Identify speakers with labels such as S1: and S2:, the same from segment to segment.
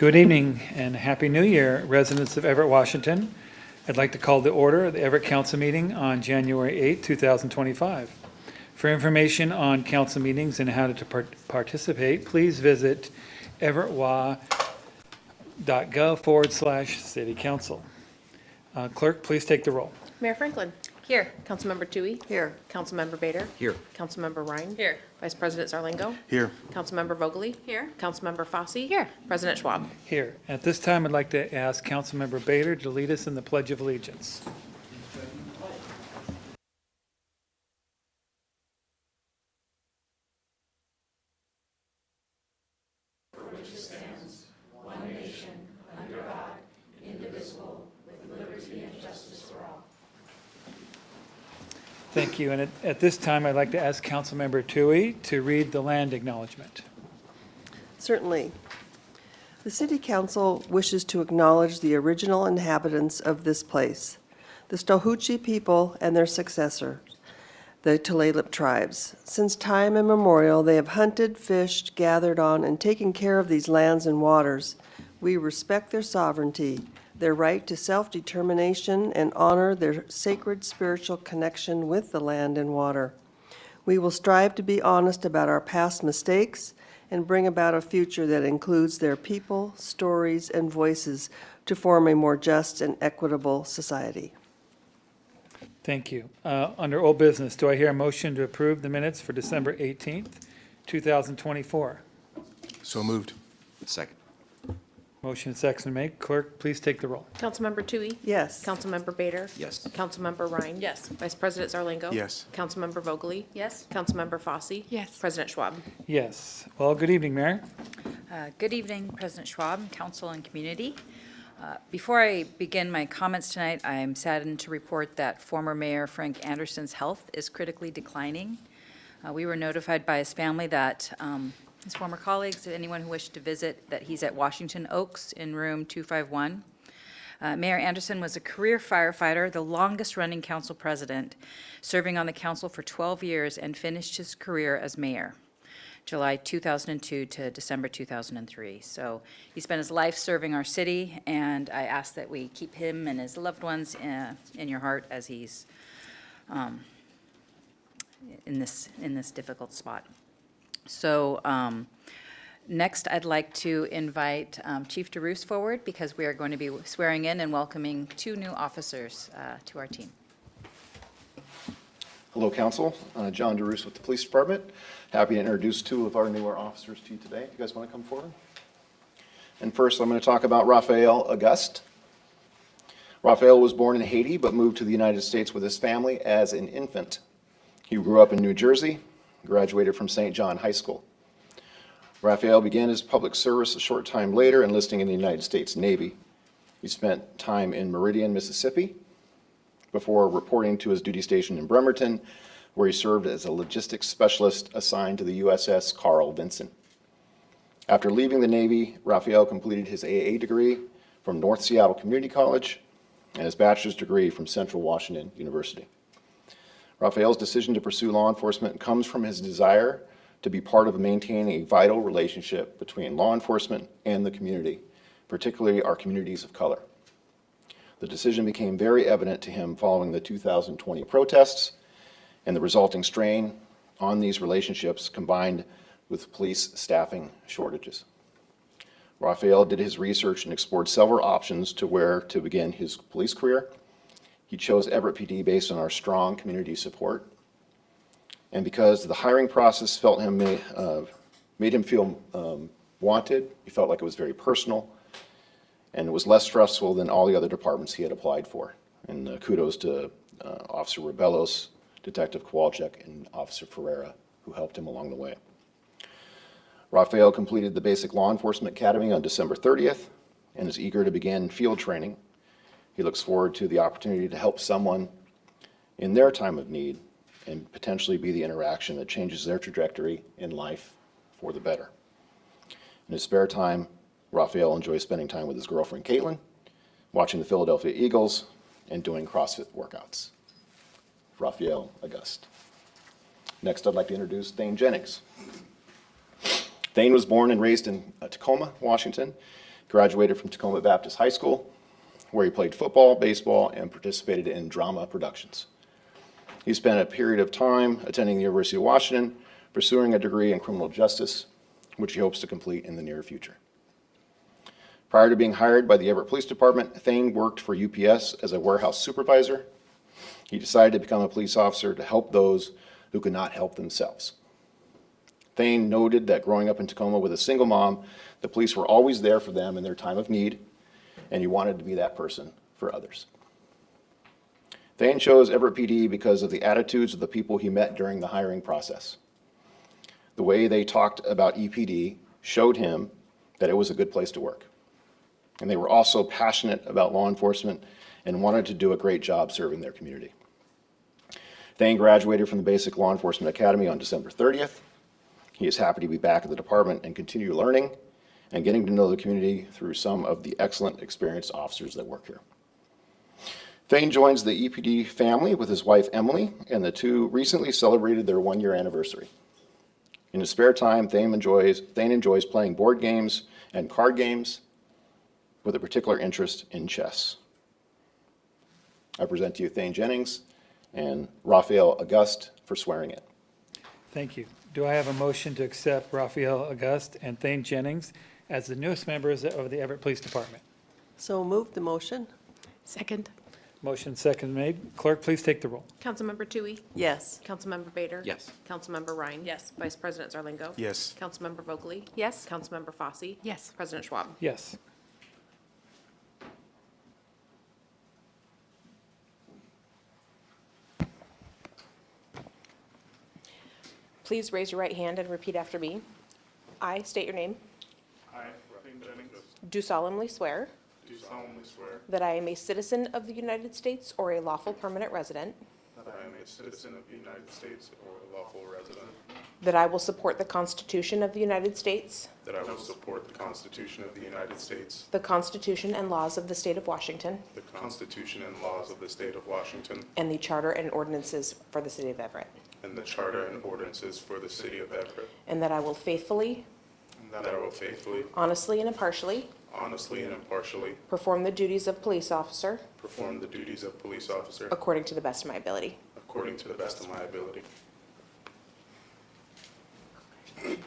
S1: Good evening and Happy New Year, residents of Everett, Washington. I'd like to call to order the Everett Council meeting on January 8, 2025. For information on council meetings and how to participate, please visit everettwa.gov/city council. Clerk, please take the roll.
S2: Mayor Franklin.
S3: Here.
S2: Councilmember Toohey.
S3: Here.
S2: Councilmember Bader.
S4: Here.
S2: Councilmember Ryan.
S3: Here.
S2: Vice President Zarlingo.
S4: Here.
S2: Councilmember Vogely.
S3: Here.
S2: Councilmember Fossey.
S3: Here.
S2: President Schwab.
S1: Here. At this time, I'd like to ask Councilmember Bader to lead us in the Pledge of Allegiance. Thank you. And at this time, I'd like to ask Councilmember Toohey to read the land acknowledgement.
S5: Certainly. The City Council wishes to acknowledge the original inhabitants of this place, the Stohuchi people and their successors, the Tulalip tribes. Since time immemorial, they have hunted, fished, gathered on, and taken care of these lands and waters. We respect their sovereignty, their right to self-determination, and honor their sacred spiritual connection with the land and water. We will strive to be honest about our past mistakes and bring about a future that includes their people, stories, and voices to form a more just and equitable society.
S1: Thank you. Under old business, do I hear a motion to approve the minutes for December 18th, 2024?
S4: So moved. Second.
S1: Motion and second to make. Clerk, please take the roll.
S2: Councilmember Toohey.
S5: Yes.
S2: Councilmember Bader.
S4: Yes.
S2: Councilmember Ryan.
S3: Yes.
S2: Vice President Zarlingo.
S4: Yes.
S2: Councilmember Vogely.
S3: Yes.
S2: Councilmember Fossey.
S3: Yes.
S2: President Schwab.
S1: Yes. Well, good evening, Mayor.
S3: Good evening, President Schwab, Council and Community. Before I begin my comments tonight, I am saddened to report that former Mayor Frank Anderson's health is critically declining. We were notified by his family that his former colleagues, anyone who wished to visit, that he's at Washington Oaks in room 251. Mayor Anderson was a career firefighter, the longest-running council president, serving on the council for 12 years and finished his career as mayor, July 2002 to December 2003. So he spent his life serving our city, and I ask that we keep him and his loved ones in your heart as he's in this difficult spot. So next, I'd like to invite Chief DeRoos forward because we are going to be swearing in and welcoming 2 new officers to our team.
S6: Hello, Council. John DeRoos with the Police Department. Happy to introduce 2 of our newer officers to you today. If you guys want to come forward. And first, I'm going to talk about Raphael Auguste. Raphael was born in Haiti but moved to the United States with his family as an infant. He grew up in New Jersey, graduated from St. John High School. Raphael began his public service a short time later, enlisting in the United States Navy. He spent time in Meridian, Mississippi, before reporting to his duty station in Bremerton, where he served as a logistics specialist assigned to the USS Carl Vinson. After leaving the Navy, Raphael completed his AA degree from North Seattle Community College and his bachelor's degree from Central Washington University. Raphael's decision to pursue law enforcement comes from his desire to be part of maintaining a vital relationship between law enforcement and the community, particularly our communities of color. The decision became very evident to him following the 2020 protests and the resulting strain on these relationships combined with police staffing shortages. Raphael did his research and explored several options to where to begin his police career. He chose Everett PD based on our strong community support. And because the hiring process made him feel wanted, he felt like it was very personal, and it was less stressful than all the other departments he had applied for. And kudos to Officer Rebellos, Detective Kowalczyk, and Officer Ferreira, who helped him along the way. Raphael completed the Basic Law Enforcement Academy on December 30th and is eager to begin field training. He looks forward to the opportunity to help someone in their time of need and potentially be the interaction that changes their trajectory in life for the better. In his spare time, Raphael enjoys spending time with his girlfriend, Caitlin, watching the Philadelphia Eagles, and doing CrossFit workouts. Raphael Auguste. Next, I'd like to introduce Thane Jennings. Thane was born and raised in Tacoma, Washington. Graduated from Tacoma Baptist High School, where he played football, baseball, and participated in drama productions. He spent a period of time attending the University of Washington, pursuing a degree in criminal justice, which he hopes to complete in the near future. Prior to being hired by the Everett Police Department, Thane worked for UPS as a warehouse supervisor. He decided to become a police officer to help those who could not help themselves. Thane noted that growing up in Tacoma with a single mom, the police were always there for them in their time of need, and he wanted to be that person for others. Thane chose Everett PD because of the attitudes of the people he met during the hiring process. The way they talked about EPD showed him that it was a good place to work. And they were also passionate about law enforcement and wanted to do a great job serving their community. Thane graduated from the Basic Law Enforcement Academy on December 30th. He is happy to be back at the department and continue learning and getting to know the community through some of the excellent experienced officers that work here. Thane joins the EPD family with his wife Emily, and the two recently celebrated their one-year anniversary. In his spare time, Thane enjoys playing board games and card games with a particular interest in chess. I present to you Thane Jennings and Raphael Auguste for swearing in.
S1: Thank you. Do I have a motion to accept Raphael Auguste and Thane Jennings as the newest members of the Everett Police Department?
S5: So moved the motion?
S2: Second.
S1: Motion second made. Clerk, please take the roll.
S2: Councilmember Tui?
S5: Yes.
S2: Councilmember Bader?
S4: Yes.
S2: Councilmember Ryan?
S3: Yes.
S2: Vice President Zarlingo?
S4: Yes.
S2: Councilmember Vogely?
S3: Yes.
S2: Councilmember Fosse?
S3: Yes.
S2: President Schwab?
S1: Yes.
S2: Please raise your right hand and repeat after me. I state your name.
S7: I, Thane Jennings,
S2: Do solemnly swear
S7: do solemnly swear
S2: that I am a citizen of the United States or a lawful permanent resident,
S7: that I am a citizen of the United States or a lawful resident,
S2: that I will support the Constitution of the United States,
S7: that I will support the Constitution of the United States,
S2: the Constitution and laws of the State of Washington,
S7: the Constitution and laws of the State of Washington,
S2: and the Charter and ordinances for the City of Everett,
S7: and the Charter and ordinances for the City of Everett,
S2: and that I will faithfully,
S7: and that I will faithfully,
S2: honestly, and impartially
S7: honestly, and impartially
S2: perform the duties of police officer
S7: perform the duties of police officer
S2: according to the best of my ability.
S7: according to the best of my ability.
S3: All right.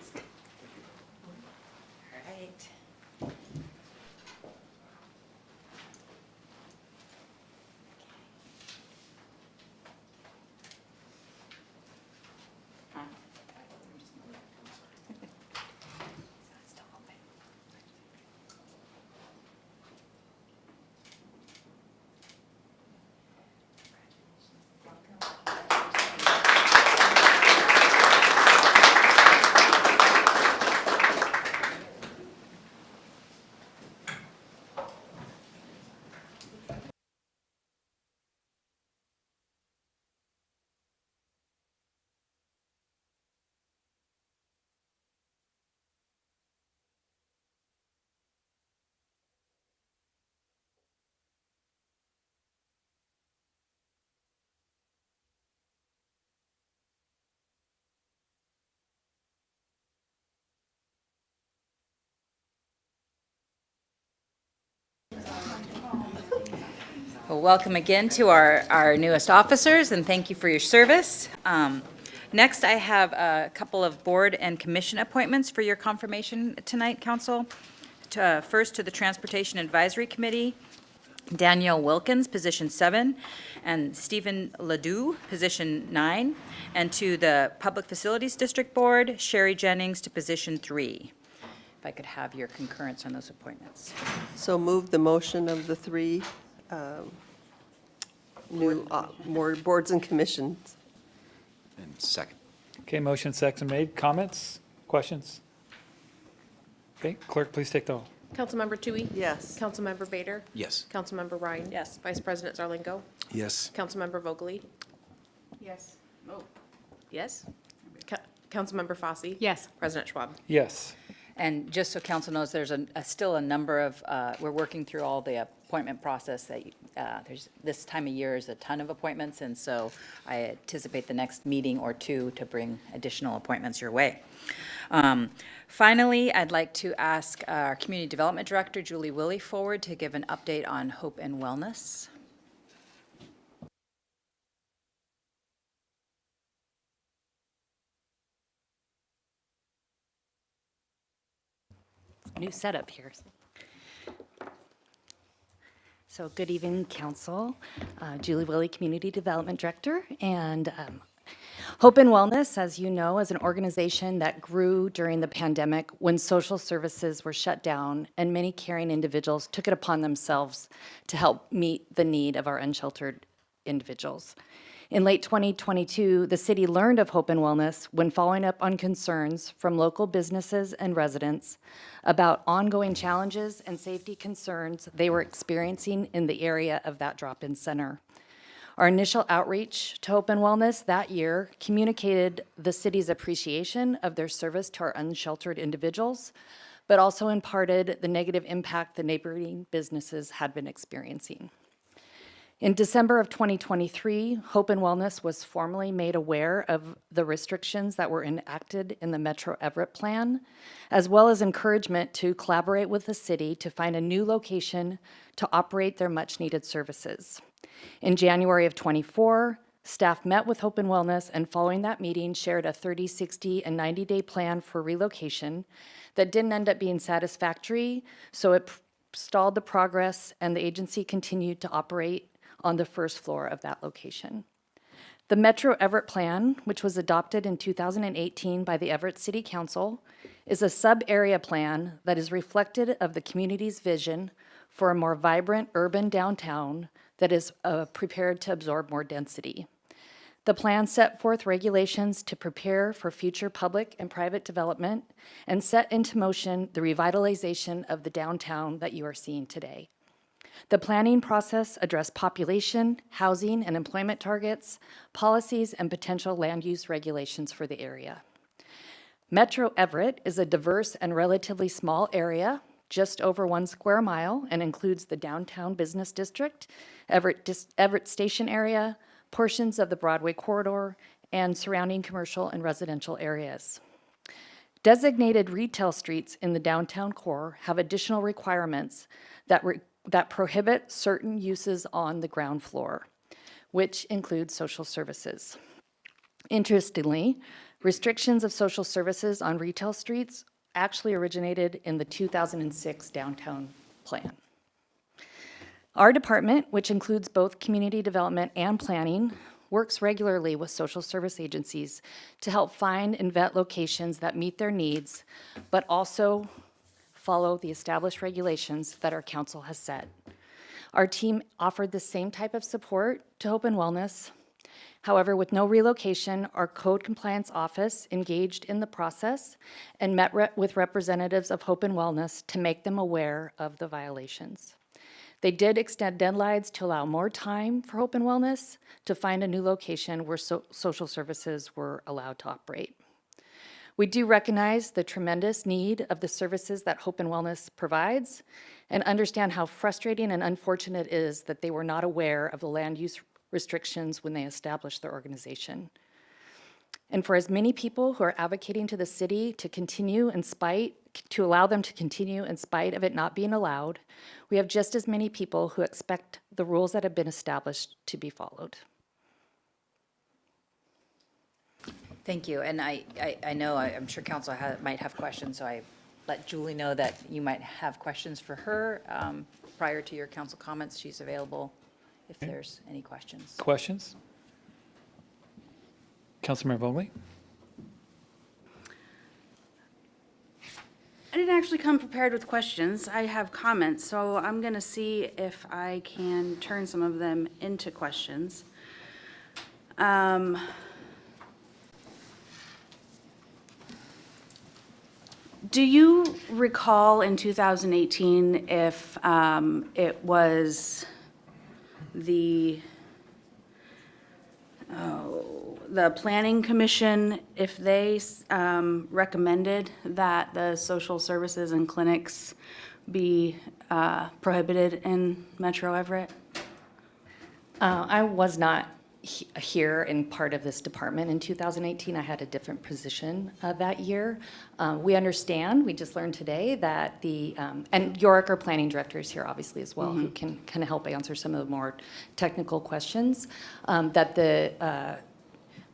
S3: Well, welcome again to our newest officers, and thank you for your service. Next, I have a couple of board and commission appointments for your confirmation tonight, council. First, to the Transportation Advisory Committee, Danielle Wilkins, position 7, and Stephen Ledoux, position 9. And to the Public Facilities District Board, Sherry Jennings to position 3. If I could have your concurrence on those appointments.
S5: So moved the motion of the three new more boards and commissions.
S4: And second.
S1: Okay, motion second made. Comments? Questions? Okay, clerk, please take the roll.
S2: Councilmember Tui?
S5: Yes.
S2: Councilmember Bader?
S4: Yes.
S2: Councilmember Ryan?
S3: Yes.
S2: Vice President Zarlingo?
S4: Yes.
S2: Councilmember Vogely?
S3: Yes. Oh, yes?
S2: Councilmember Fosse?
S3: Yes.
S2: President Schwab?
S1: Yes.
S3: And just so council knows, there's still a number of, we're working through all the appointment process that, there's, this time of year is a ton of appointments, and so I anticipate the next meeting or two to bring additional appointments your way. Finally, I'd like to ask our Community Development Director, Julie Willie, forward to give an update on Hope and Wellness.
S8: New setup here. So good evening, Council. Julie Willie, Community Development Director. And Hope and Wellness, as you know, is an organization that grew during the pandemic when social services were shut down and many caring individuals took it upon themselves to help meet the need of our unsheltered individuals. In late 2022, the city learned of Hope and Wellness when following up on concerns from local businesses and residents about ongoing challenges and safety concerns they were experiencing in the area of that drop-in center. Our initial outreach to Hope and Wellness that year communicated the city's appreciation of their service to our unsheltered individuals, but also imparted the negative impact the neighboring businesses had been experiencing. In December of 2023, Hope and Wellness was formally made aware of the restrictions that were enacted in the Metro Everett plan, as well as encouragement to collaborate with the city to find a new location to operate their much-needed services. In January of 24, staff met with Hope and Wellness, and following that meeting, shared a 30, 60, and 90-day plan for relocation that didn't end up being satisfactory, so it stalled the progress, and the agency continued to operate on the first floor of that location. The Metro Everett Plan, which was adopted in 2018 by the Everett City Council, is a sub-area plan that is reflective of the community's vision for a more vibrant urban downtown that is prepared to absorb more density. The plan set forth regulations to prepare for future public and private development and set into motion the revitalization of the downtown that you are seeing today. The planning process addressed population, housing, and employment targets, policies, and potential land use regulations for the area. Metro Everett is a diverse and relatively small area, just over 1 square mile, and includes the downtown business district, Everett Station area, portions of the Broadway corridor, and surrounding commercial and residential areas. Designated retail streets in the downtown core have additional requirements that prohibit certain uses on the ground floor, which include social services. Interestingly, restrictions of social services on retail streets actually originated in the 2006 downtown plan. Our department, which includes both community development and planning, works regularly with social service agencies to help find and vet locations that meet their needs, but also follow the established regulations that our council has set. Our team offered the same type of support to Hope and Wellness. However, with no relocation, our code compliance office engaged in the process and met with representatives of Hope and Wellness to make them aware of the violations. They did extend deadlines to allow more time for Hope and Wellness to find a new location where social services were allowed to operate. We do recognize the tremendous need of the services that Hope and Wellness provides and understand how frustrating and unfortunate it is that they were not aware of the land use restrictions when they established their organization. And for as many people who are advocating to the city to allow them to continue in spite of it not being allowed, we have just as many people who expect the rules that have been established to be followed.
S3: Thank you, and I know, I'm sure council might have questions, so I let Julie know that you might have questions for her. Prior to your council comments, she's available if there's any questions.
S1: Questions? Councilmember Vogely?
S9: I didn't actually come prepared with questions. I have comments, so I'm going to see if I can turn some of them into questions. Do you recall in 2018 if it was the Planning Commission, if they recommended that the social services and clinics be prohibited in Metro Everett?
S8: I was not here in part of this department in 2018. I had a different position that year. We understand, we just learned today that and Yorick, our planning director, is here obviously as well, who can kind of help answer some of the more technical questions, that the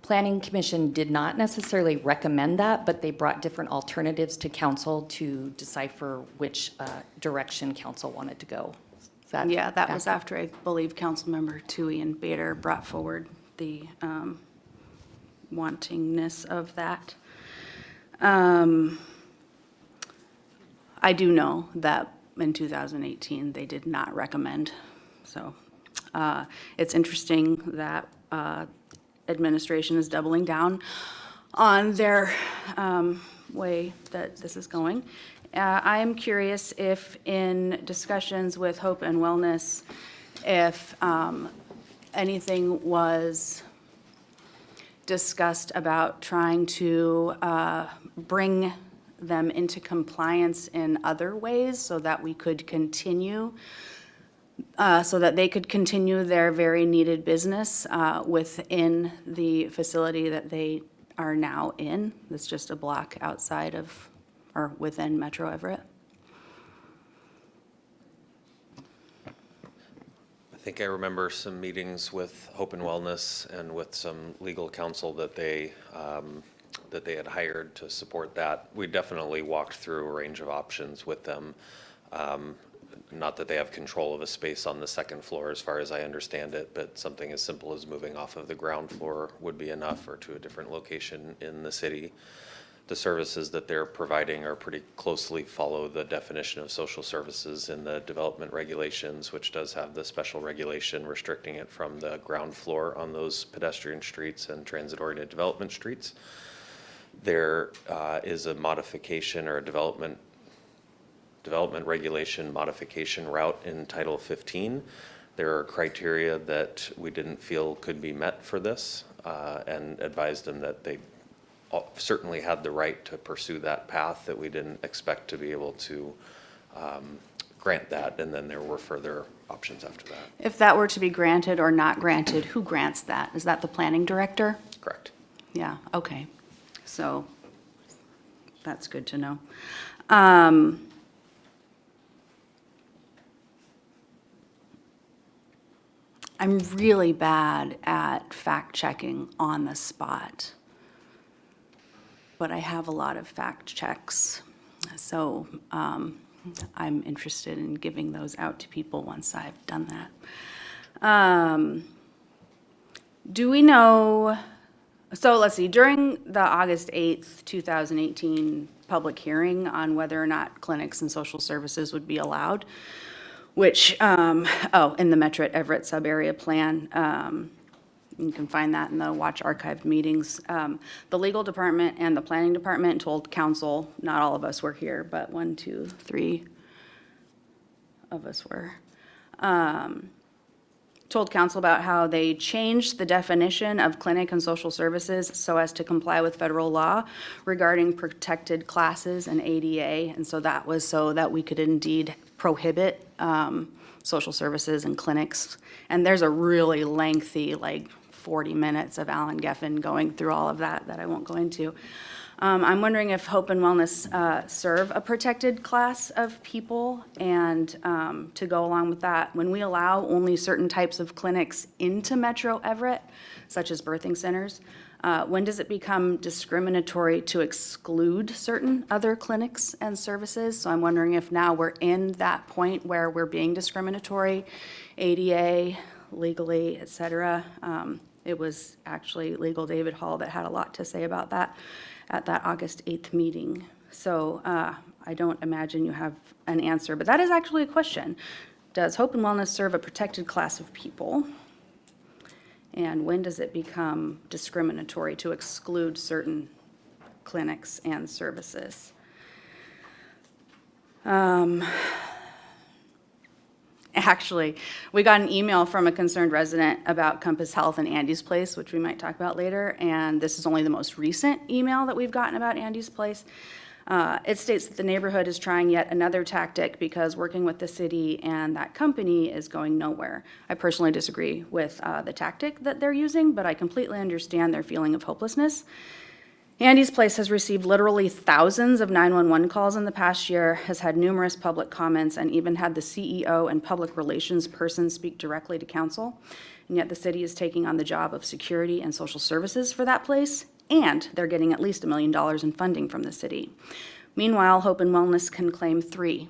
S8: Planning Commission did not necessarily recommend that, but they brought different alternatives to council to decipher which direction council wanted to go.
S9: Yeah, that was after, I believe, Councilmember Tui and Bader brought forward the wantingness of that. I do know that in 2018, they did not recommend. So it's interesting that administration is doubling down on their way that this is going. I am curious if in discussions with Hope and Wellness, if anything was discussed about trying to bring them into compliance in other ways so that we could continue, so that they could continue their very needed business within the facility that they are now in. That's just a block outside of, or within Metro Everett.
S10: I think I remember some meetings with Hope and Wellness and with some legal counsel that they had hired to support that. We definitely walked through a range of options with them. Not that they have control of a space on the second floor, as far as I understand it, but something as simple as moving off of the ground floor would be enough, or to a different location in the city. The services that they're providing are pretty closely follow the definition of social services in the development regulations, which does have the special regulation restricting it from the ground floor on those pedestrian streets and transit-oriented development streets. There is a modification or a development regulation modification route in Title 15. There are criteria that we didn't feel could be met for this, and advised them that they certainly had the right to pursue that path, that we didn't expect to be able to grant that, and then there were further options after that.
S9: If that were to be granted or not granted, who grants that? Is that the planning director?
S10: Correct.
S9: Yeah, okay. So that's good to know. I'm really bad at fact-checking on the spot, but I have a lot of fact checks. So I'm interested in giving those out to people once I've done that. Do we know, so let's see, during the August 8th, 2018 public hearing on whether or not clinics and social services would be allowed, which, in the Metro Everett sub-area plan, you can find that in the watch archived meetings. The legal department and the planning department told council, not all of us were here, but 1, 2, 3 of us were, told council about how they changed the definition of clinic and social services so as to comply with federal law regarding protected classes and ADA. And so that was so that we could indeed prohibit social services and clinics. And there's a really lengthy, like 40 minutes of Alan Geffen going through all of that I won't go into. I'm wondering if Hope and Wellness serve a protected class of people, and to go along with that, when we allow only certain types of clinics into Metro Everett, such as birthing centers, when does it become discriminatory to exclude certain other clinics and services? So I'm wondering if now we're in that point where we're being discriminatory, ADA, legally, et cetera. It was actually Legal David Hall that had a lot to say about that at that August 8th meeting. So I don't imagine you have an answer, but that is actually a question. Does Hope and Wellness serve a protected class of people? And when does it become discriminatory to exclude certain clinics and services? Actually, we got an email from a concerned resident about Compass Health and Andy's Place, which we might talk about later, and this is only the most recent email that we've gotten about Andy's Place. It states that the neighborhood is trying yet another tactic because working with the city and that company is going nowhere. I personally disagree with the tactic that they're using, but I completely understand their feeling of hopelessness. Andy's Place has received literally thousands of 911 calls in the past year, has had numerous public comments, and even had the CEO and public relations person speak directly to council. And yet the city is taking on the job of security and social services for that place, and they're getting at least $1 million in funding from the city. Meanwhile, Hope and Wellness can claim three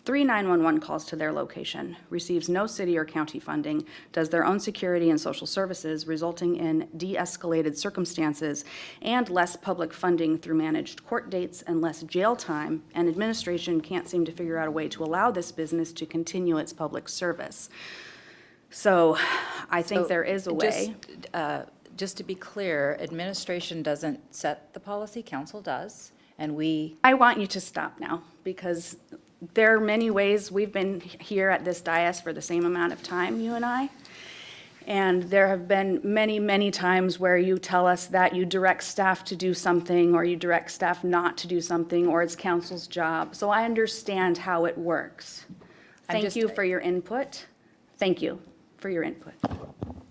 S9: 911 calls to their location, receives no city or county funding, does their own security and social services, resulting in de-escalated circumstances and less public funding through managed court dates and less jail time, and administration can't seem to figure out a way to allow this business to continue its public service. So I think there is a way.
S3: Just to be clear, administration doesn't set the policy, council does, and we,
S9: I want you to stop now, because there are many ways we've been here at this dais for the same amount of time, you and I. And there have been many, many times where you tell us that you direct staff to do something, or you direct staff not to do something, or it's council's job. So I understand how it works. Thank you for your input. Thank you for your input.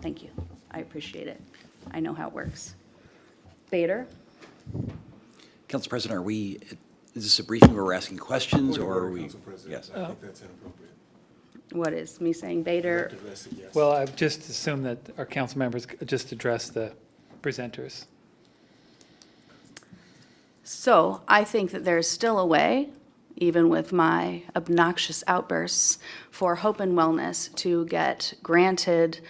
S9: Thank you. I appreciate it. I know how it works. Bader?
S4: Council President, is this a briefing where we're asking questions, or are we?
S7: Council President,
S4: Yes.
S7: I think that's inappropriate.
S9: What is me saying Bader?
S7: Director Vesey, yes.
S1: Well, I've just assumed that our council members just address the presenters.
S9: So I think that there's still a way, even with my obnoxious outbursts, for Hope and Wellness to get granted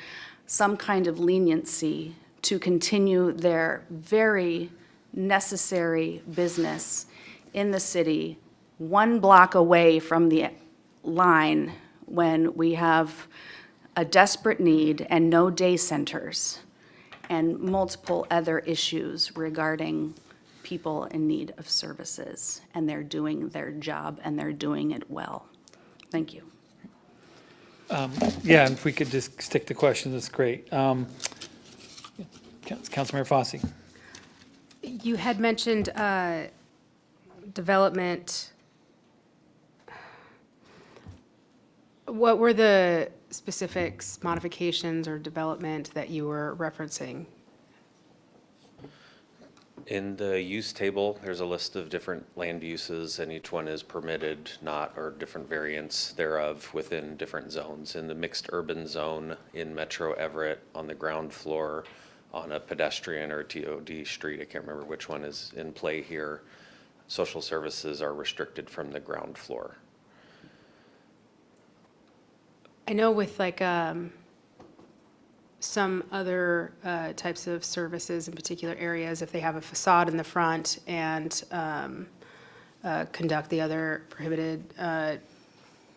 S9: some kind of leniency to continue their very necessary business in the city, 1 block away from the line, when we have a desperate need and no day centers and multiple other issues regarding people in need of services, and they're doing their job and they're doing it well. Thank you.
S1: Yeah, and if we could just stick to questions, that's great. Councilmember Fossey.
S11: You had mentioned development. What were the specifics, modifications, or development that you were referencing?
S10: In the use table, there's a list of different land uses, and each one is permitted, not, or different variants thereof within different zones. In the mixed urban zone in Metro Everett, on the ground floor, on a pedestrian or TOD street, I can't remember which one is in play here, social services are restricted from the ground floor.
S11: I know with like some other types of services in particular areas, if they have a facade in the front and conduct the other prohibited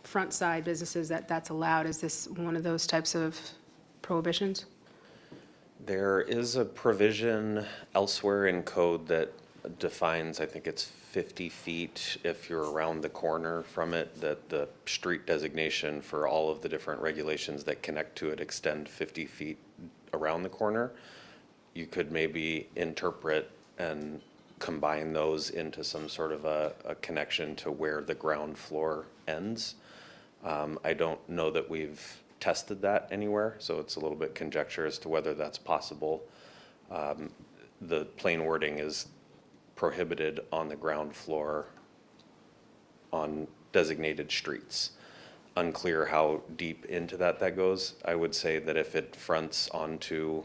S11: front side businesses, that's allowed. Is this one of those types of prohibitions?
S10: There is a provision elsewhere in code that defines, I think it's 50 feet if you're around the corner from it, that the street designation for all of the different regulations that connect to it extend 50 feet around the corner. You could maybe interpret and combine those into some sort of a connection to where the ground floor ends. I don't know that we've tested that anywhere, so it's a little bit conjecture as to whether that's possible. The plain wording is prohibited on the ground floor on designated streets. Unclear how deep into that goes. I would say that if it fronts onto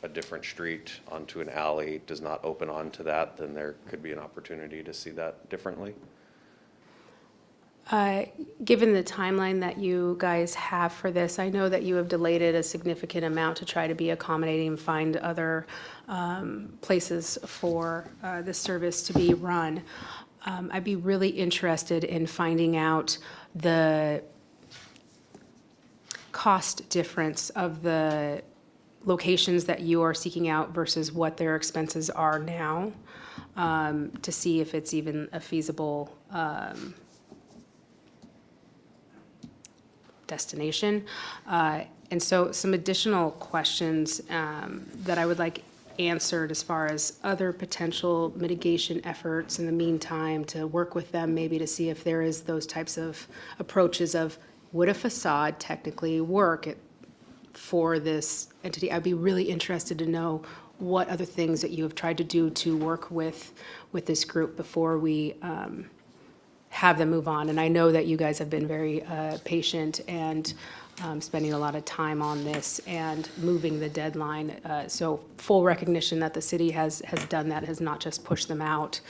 S10: a different street, onto an alley, does not open onto that, then there could be an opportunity to see that differently.
S11: Given the timeline that you guys have for this, I know that you have delayed it a significant amount to try to be accommodating and find other places for this service to be run. I'd be really interested in finding out the cost difference of the locations that you are seeking out versus what their expenses are now, to see if it's even a feasible destination. And so some additional questions that I would like answered as far as other potential mitigation efforts in the meantime, to work with them maybe to see if there is those types of approaches of, would a facade technically work for this entity? I'd be really interested to know what other things that you have tried to do to work with this group before we have them move on. And I know that you guys have been very patient and spending a lot of time on this and moving the deadline. So full recognition that the city has done that, has not just pushed them out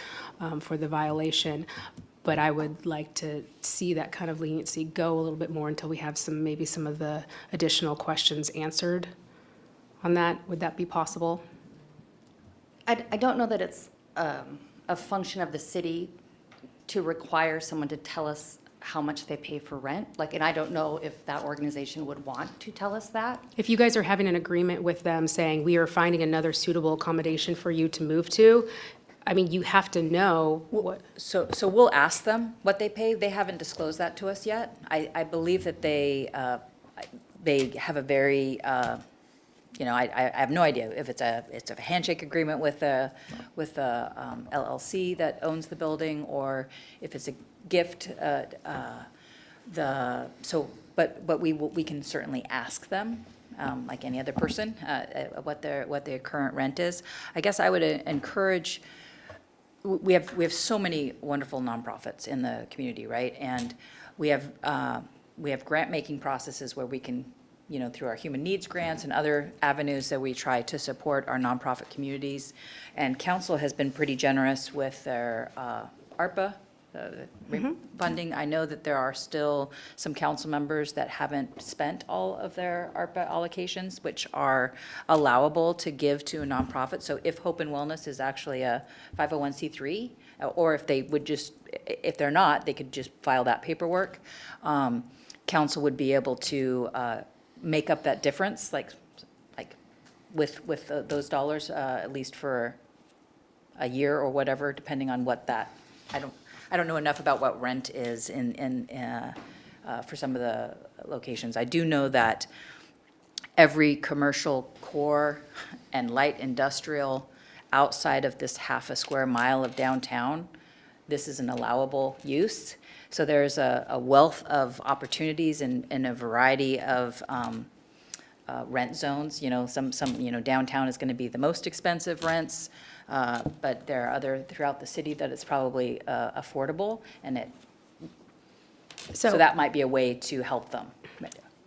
S11: for the violation. But I would like to see that kind of leniency go a little bit more until we have maybe some of the additional questions answered on that. Would that be possible?
S8: I don't know that it's a function of the city to require someone to tell us how much they pay for rent. And I don't know if that organization would want to tell us that.
S11: If you guys are having an agreement with them saying, we are finding another suitable accommodation for you to move to, I mean, you have to know what.
S3: So we'll ask them what they pay. They haven't disclosed that to us yet. I believe that they have a very, I have no idea if it's a handshake agreement with the LLC that owns the building, or if it's a gift. But we can certainly ask them, like any other person, what their current rent is. I guess I would encourage. We have so many wonderful nonprofits in the community, right? And we have grant-making processes where we can, through our human needs grants and other avenues that we try to support our nonprofit communities. And council has been pretty generous with their ARPA funding. I know that there are still some council members that haven't spent all of their ARPA allocations, which are allowable to give to a nonprofit. So if Hope and Wellness is actually a 501c3, or if they're not, they could just file that paperwork. Council would be able to make up that difference, with those dollars, at least for a year or whatever, depending on what that. I don't know enough about what rent is for some of the locations. I do know that every commercial core and light industrial outside of this half a square mile of downtown, this is an allowable use. So there's a wealth of opportunities in a variety of rent zones. Some downtown is going to be the most expensive rents. But there are other throughout the city that it's probably affordable, and so that might be a way to help them.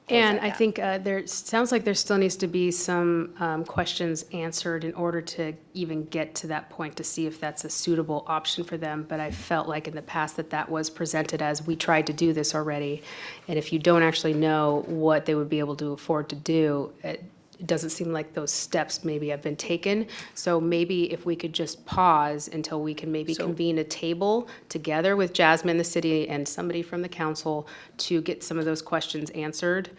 S11: And I think sounds like there still needs to be some questions answered in order to even get to that point to see if that's a suitable option for them. But I felt like in the past that was presented as, we tried to do this already. And if you don't actually know what they would be able to afford to do, it doesn't seem like those steps maybe have been taken. So maybe if we could just pause until we can maybe convene a table together with Jasmine, the city, and somebody from the council to get some of those questions answered.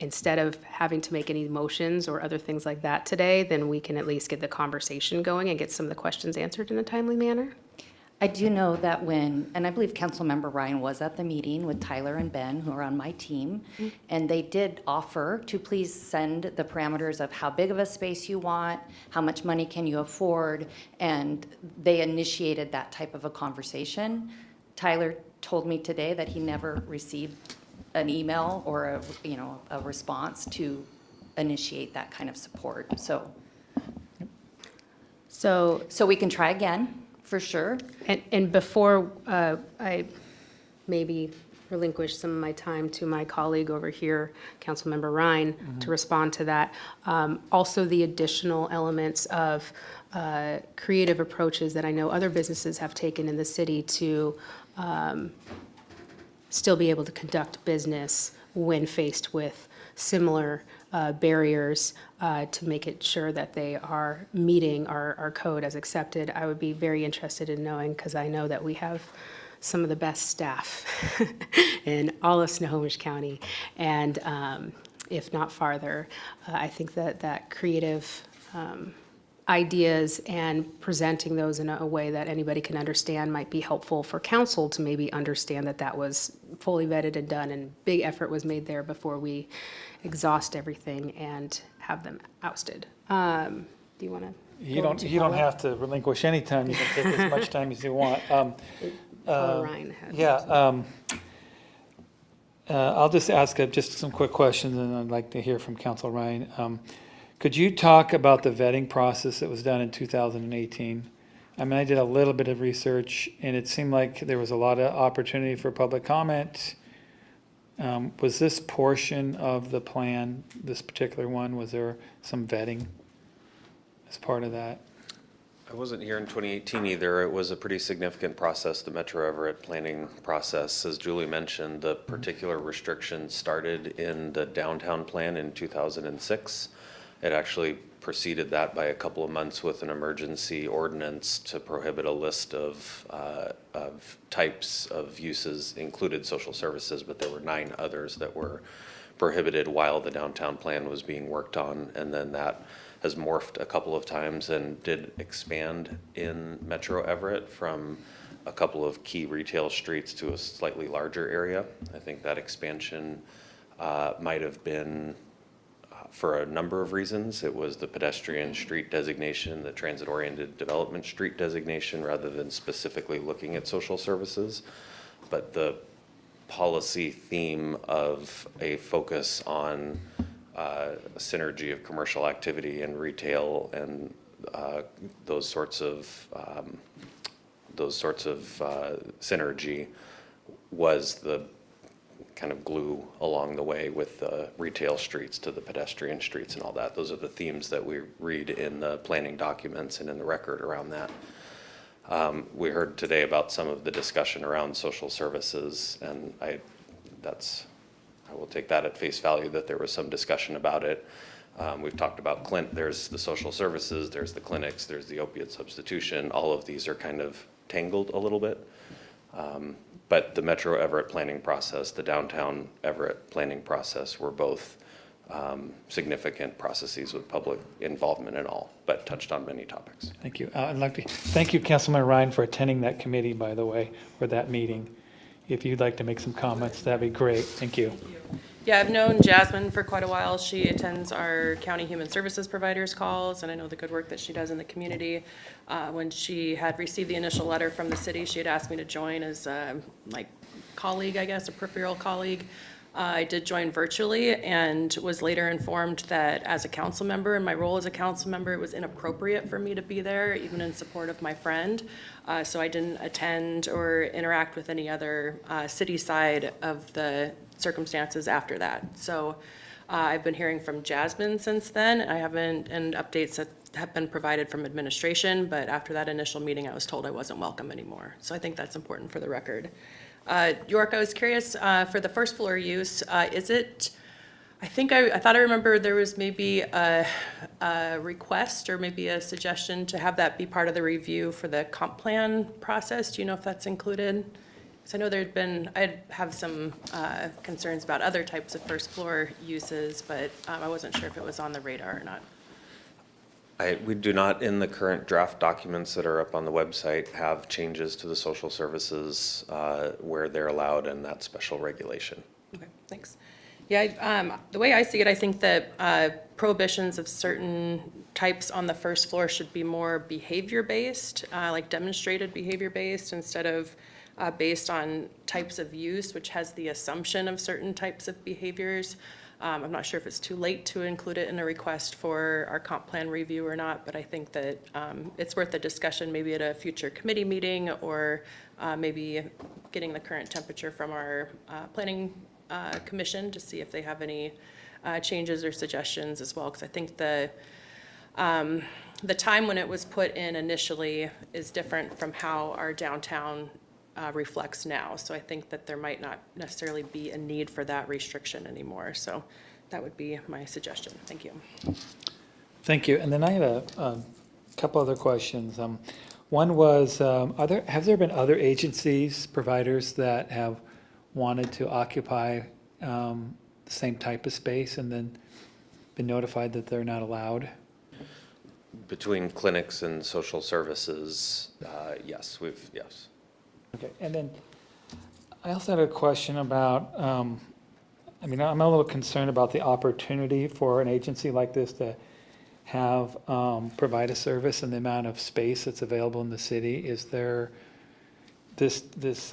S11: Instead of having to make any motions or other things like that today, then we can at least get the conversation going and get some of the questions answered in a timely manner.
S8: I do know that and I believe Councilmember Ryan was at the meeting with Tyler and Ben, who are on my team, and they did offer to please send the parameters of how big of a space you want, how much money can you afford, and they initiated that type of a conversation. Tyler told me today that he never received an email or a response to initiate that kind of support. So we can try again. For sure.
S11: And before I maybe relinquish some of my time to my colleague over here, Councilmember Ryan, to respond to that, also the additional elements of creative approaches that I know other businesses have taken in the city to still be able to conduct business when faced with similar barriers to make it sure that they are meeting our code as accepted. I would be very interested in knowing, because I know that we have some of the best staff in all of Snohomish County, and if not farther. I think that creative ideas and presenting those in a way that anybody can understand might be helpful for council to maybe understand that was fully vetted and done, and big effort was made there before we exhaust everything and have them ousted. Do you want to?
S1: You don't have to relinquish any time. You can take as much time as you want.
S11: Ryan had.
S1: Yeah, I'll just ask just some quick questions, and I'd like to hear from Council Ryan. Could you talk about the vetting process that was done in 2018? I mean, I did a little bit of research, and it seemed like there was a lot of opportunity for public comment. Was this portion of the plan, this particular one, was there some vetting as part of that?
S10: I wasn't here in 2018 either. It was a pretty significant process, the Metro Everett planning process. As Julie mentioned, the particular restrictions started in the downtown plan in 2006. It actually preceded that by a couple of months with an emergency ordinance to prohibit a list of types of uses, included social services, but there were 9 others that were prohibited while the downtown plan was being worked on. And then that has morphed a couple of times and did expand in Metro Everett from a couple of key retail streets to a slightly larger area. I think that expansion might have been for a number of reasons. It was the pedestrian street designation, the transit-oriented development street designation, rather than specifically looking at social services. But the policy theme of a focus on a synergy of commercial activity and retail and those sorts of synergy was the kind of glue along the way with the retail streets to the pedestrian streets and all that. Those are the themes that we read in the planning documents and in the record around that. We heard today about some of the discussion around social services, and I will take that at face value that there was some discussion about it. We've talked about there's the social services, there's the clinics, there's the opiate substitution. All of these are kind of tangled a little bit. But the Metro Everett planning process, the downtown Everett planning process were both significant processes with public involvement and all, but touched on many topics.
S1: Thank you. I'd like to thank you, Councilman Ryan, for attending that committee, by the way, or that meeting. If you'd like to make some comments, that'd be great. Thank you.
S2: Yeah, I've known Jasmine for quite a while. She attends our county human services providers calls, and I know the good work that she does in the community. When she had received the initial letter from the city, she had asked me to join as like colleague, I guess, a peripheral colleague. I did join virtually and was later informed that as a council member, in my role as a council member, it was inappropriate for me to be there, even in support of my friend. So I didn't attend or interact with any other city side of the circumstances after that. So I've been hearing from Jasmine since then. I haven't, and updates that have been provided from administration, but after that initial meeting, I was told I wasn't welcome anymore. So I think that's important for the record. York, I was curious, for the first floor use, is it, I thought I remember there was maybe a request or maybe a suggestion to have that be part of the review for the comp plan process. Do you know if that's included? So I know I have some concerns about other types of first floor uses, but I wasn't sure if it was on the radar or not.
S10: We do not, in the current draft documents that are up on the website, have changes to the social services where they're allowed in that special regulation.
S2: Okay, thanks. Yeah, the way I see it, I think that prohibitions of certain types on the first floor should be more behavior-based, like demonstrated behavior-based, instead of based on types of use, which has the assumption of certain types of behaviors. I'm not sure if it's too late to include it in a request for our comp plan review or not, but I think that it's worth a discussion maybe at a future committee meeting, or maybe getting the current temperature from our planning commission to see if they have any changes or suggestions as well, because I think the time when it was put in initially is different from how our downtown reflects now. So I think that there might not necessarily be a need for that restriction anymore. So that would be my suggestion. Thank you.
S1: Thank you. And then I have a couple other questions. One was, have there been other agencies, providers that have wanted to occupy the same type of space and then been notified that they're not allowed?
S10: Between clinics and social services, yes, yes.
S1: Okay, and then I also had a question about, I'm a little concerned about the opportunity for an agency like this to have, provide a service and the amount of space that's available in the city? Is there this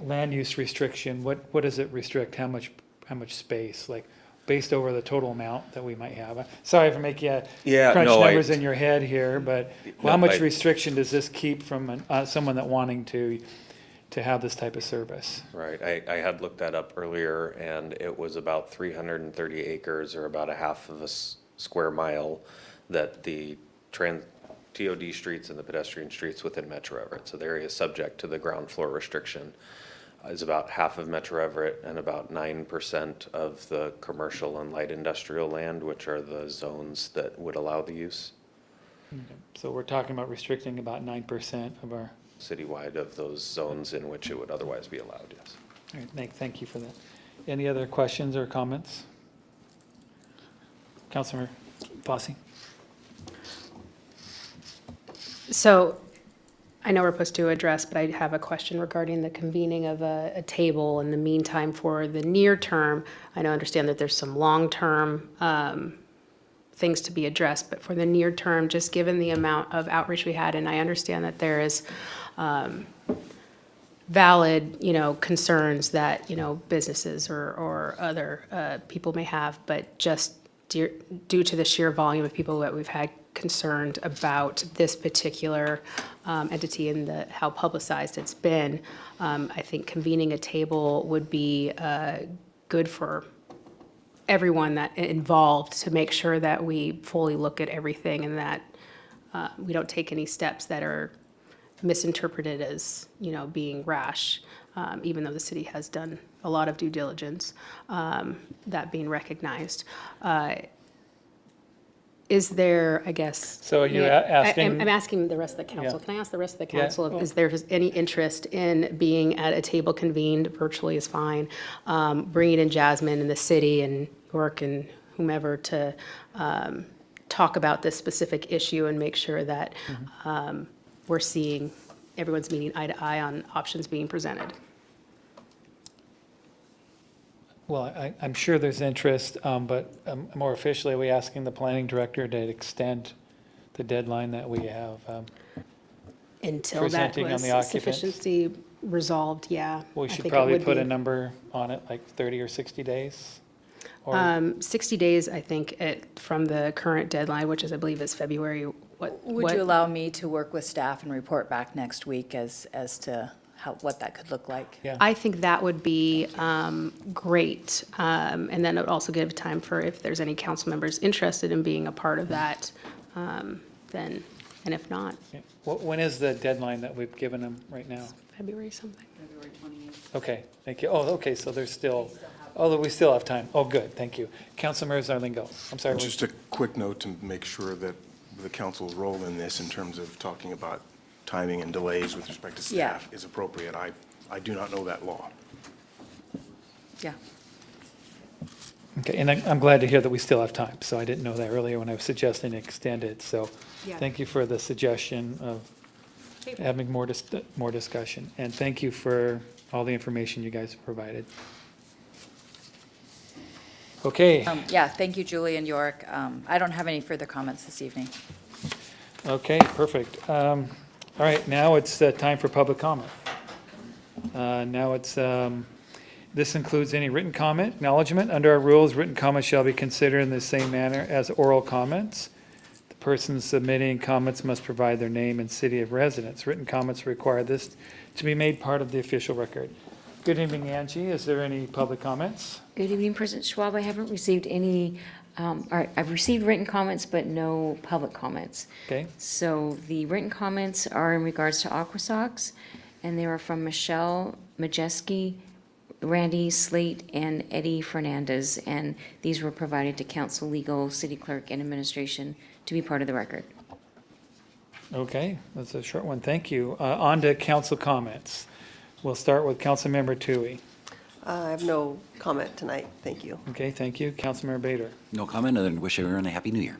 S1: land use restriction, what does it restrict? How much space? Like, based over the total amount that we might have? Sorry for making you
S10: Yeah,
S1: crunch
S10: no,
S1: numbers in your head here, but how
S10: No,
S1: much
S10: I-
S1: restriction does this keep from someone that wanting to have this type of service?
S10: Right, I had looked that up earlier, and it was about 330 acres, or about a half of a square mile, that the TOD streets and the pedestrian streets within Metro Everett, so the area subject to the ground floor restriction, is about half of Metro Everett and about 9% of the commercial and light industrial land, which are the zones that would allow the use
S1: So we're talking about restricting about 9% of our,
S10: citywide of those zones in which it would otherwise be allowed, yes.
S1: all right, thank you for that. Any other questions or comments? Councilor Fossey?
S11: So I know we're supposed to address, but I have a question regarding the convening of a table in the meantime for the near term. I know, I understand that there's some long-term things to be addressed, but for the near term, just given the amount of outreach we had, and I understand that there is valid, concerns that, businesses or other people may have, but just due to the sheer volume of people that we've had concerned about this particular entity and how publicized it's been, I think convening a table would be good for everyone that involved to make sure that we fully look at everything and that we don't take any steps that are misinterpreted as, being rash, even though the city has done a lot of due diligence, that being recognized. Is there, I guess.
S1: So are you asking?
S11: I'm asking the rest of the council.
S1: Yeah.
S11: Can I ask the rest of the
S1: Yeah.
S11: council, is there any interest in being at a table convened, virtually is fine, bringing in Jasmine and the city and York and whomever to talk about this specific issue and make sure that we're seeing, everyone's meeting eye to eye on options being presented?
S1: Well, I'm sure there's interest, but more officially, are we asking the planning director to extend the deadline that we have?
S11: Until that
S1: Presenting on
S11: was
S1: the occupants?
S11: sufficiency resolved, yeah.
S1: We
S11: I
S1: should
S11: think it
S1: probably
S11: would
S1: put
S11: be.
S1: a number on it, like 30 or 60 days? Or
S11: 60 days, I think, from the current deadline, which is, I believe, is February,
S3: Would you allow me to work with staff and report back next week as to what that could look like?
S1: Yeah.
S11: I think that would be great. And then it would also give time for if there's any council members interested in being a part of that, then, and if not,
S1: Yeah. When is the deadline that we've given them right now?
S11: February something.
S1: Okay, thank you. Oh, okay, so there's still, although we still have time. Oh, good, thank you. Councilmember Zarlingo, I'm sorry.
S7: Just a quick note to make sure that the council's role in this in terms of talking about timing and delays with respect to
S3: Yeah.
S7: staff is appropriate. I do not know that law.
S3: Yeah.
S1: Okay, and I'm glad to hear that we still have time, so I didn't know that earlier when I was suggesting extend it, so
S11: Yeah.
S1: thank you for the suggestion of having more discussion, and thank you for all the information you guys have provided. Okay,
S3: Yeah, thank you, Julie and York. I don't have any further comments this evening.
S1: okay, perfect. All right, now it's time for public comment. This includes any written comment, acknowledgement. Under our rules, written comments shall be considered in the same manner as oral comments. The person submitting comments must provide their name and city of residence. Written comments require this to be made part of the official record. Good evening, Angie. Is there any public comments?
S12: Good evening, President Schwab. I haven't received any, I've received written comments, but no public comments.
S1: Okay,
S12: So the written comments are in regards to Aquasox, and they were from Michelle Majeski, Randy Slate, and Eddie Fernandez, and these were provided to council, legal, city clerk, and administration to be part of the record.
S1: okay, that's a short one. Thank you. On to council comments. We'll start with Councilmember Tui.
S5: I have no comment tonight, thank you.
S1: Okay, thank you. Councilmember Bader.
S4: No comment, other than wish everyone a happy new year.